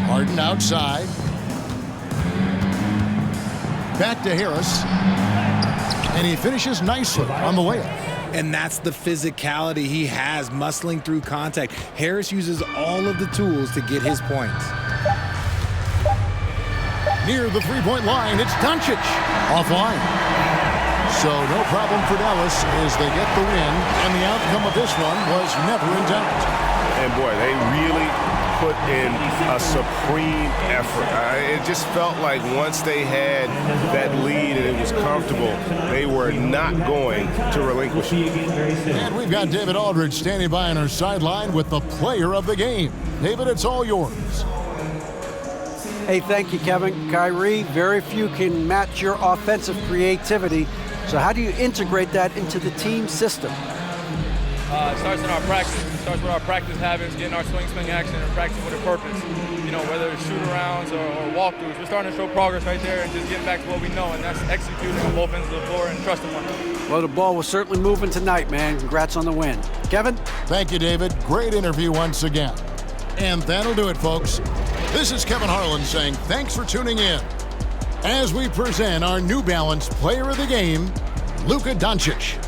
S2: Harden outside. Back to Harris. And he finishes nicely on the layup.
S5: And that's the physicality he has, muscling through contact. Harris uses all of the tools to get his points.
S2: Near the three-point line, it's Doncic. Offline. So no problem for Dallas as they get the win, and the outcome of this one was never in doubt.
S4: And boy, they really put in a supreme effort. It just felt like once they had that lead and it was comfortable, they were not going to relinquish it.
S2: And we've got David Aldridge standing by on our sideline with the player of the game. David, it's all yours.
S3: Hey, thank you, Kevin. Kyrie, very few can match your offensive creativity. So how do you integrate that into the team system?
S12: It starts in our practice. It starts with our practice habits, getting our swing action, and practicing with a purpose. You know, whether it's shoot-arounds or walkthroughs, we're starting to show progress right there and just getting back to what we know, and that's executing on both ends of the floor and trusting one another.
S3: Well, the ball was certainly moving tonight, man. Congrats on the win. Kevin?
S2: Thank you, David. Great interview once again. And that'll do it, folks. This is Kevin Harlan saying thanks for tuning in as we present our New Balance Player of the Game, Luka Doncic.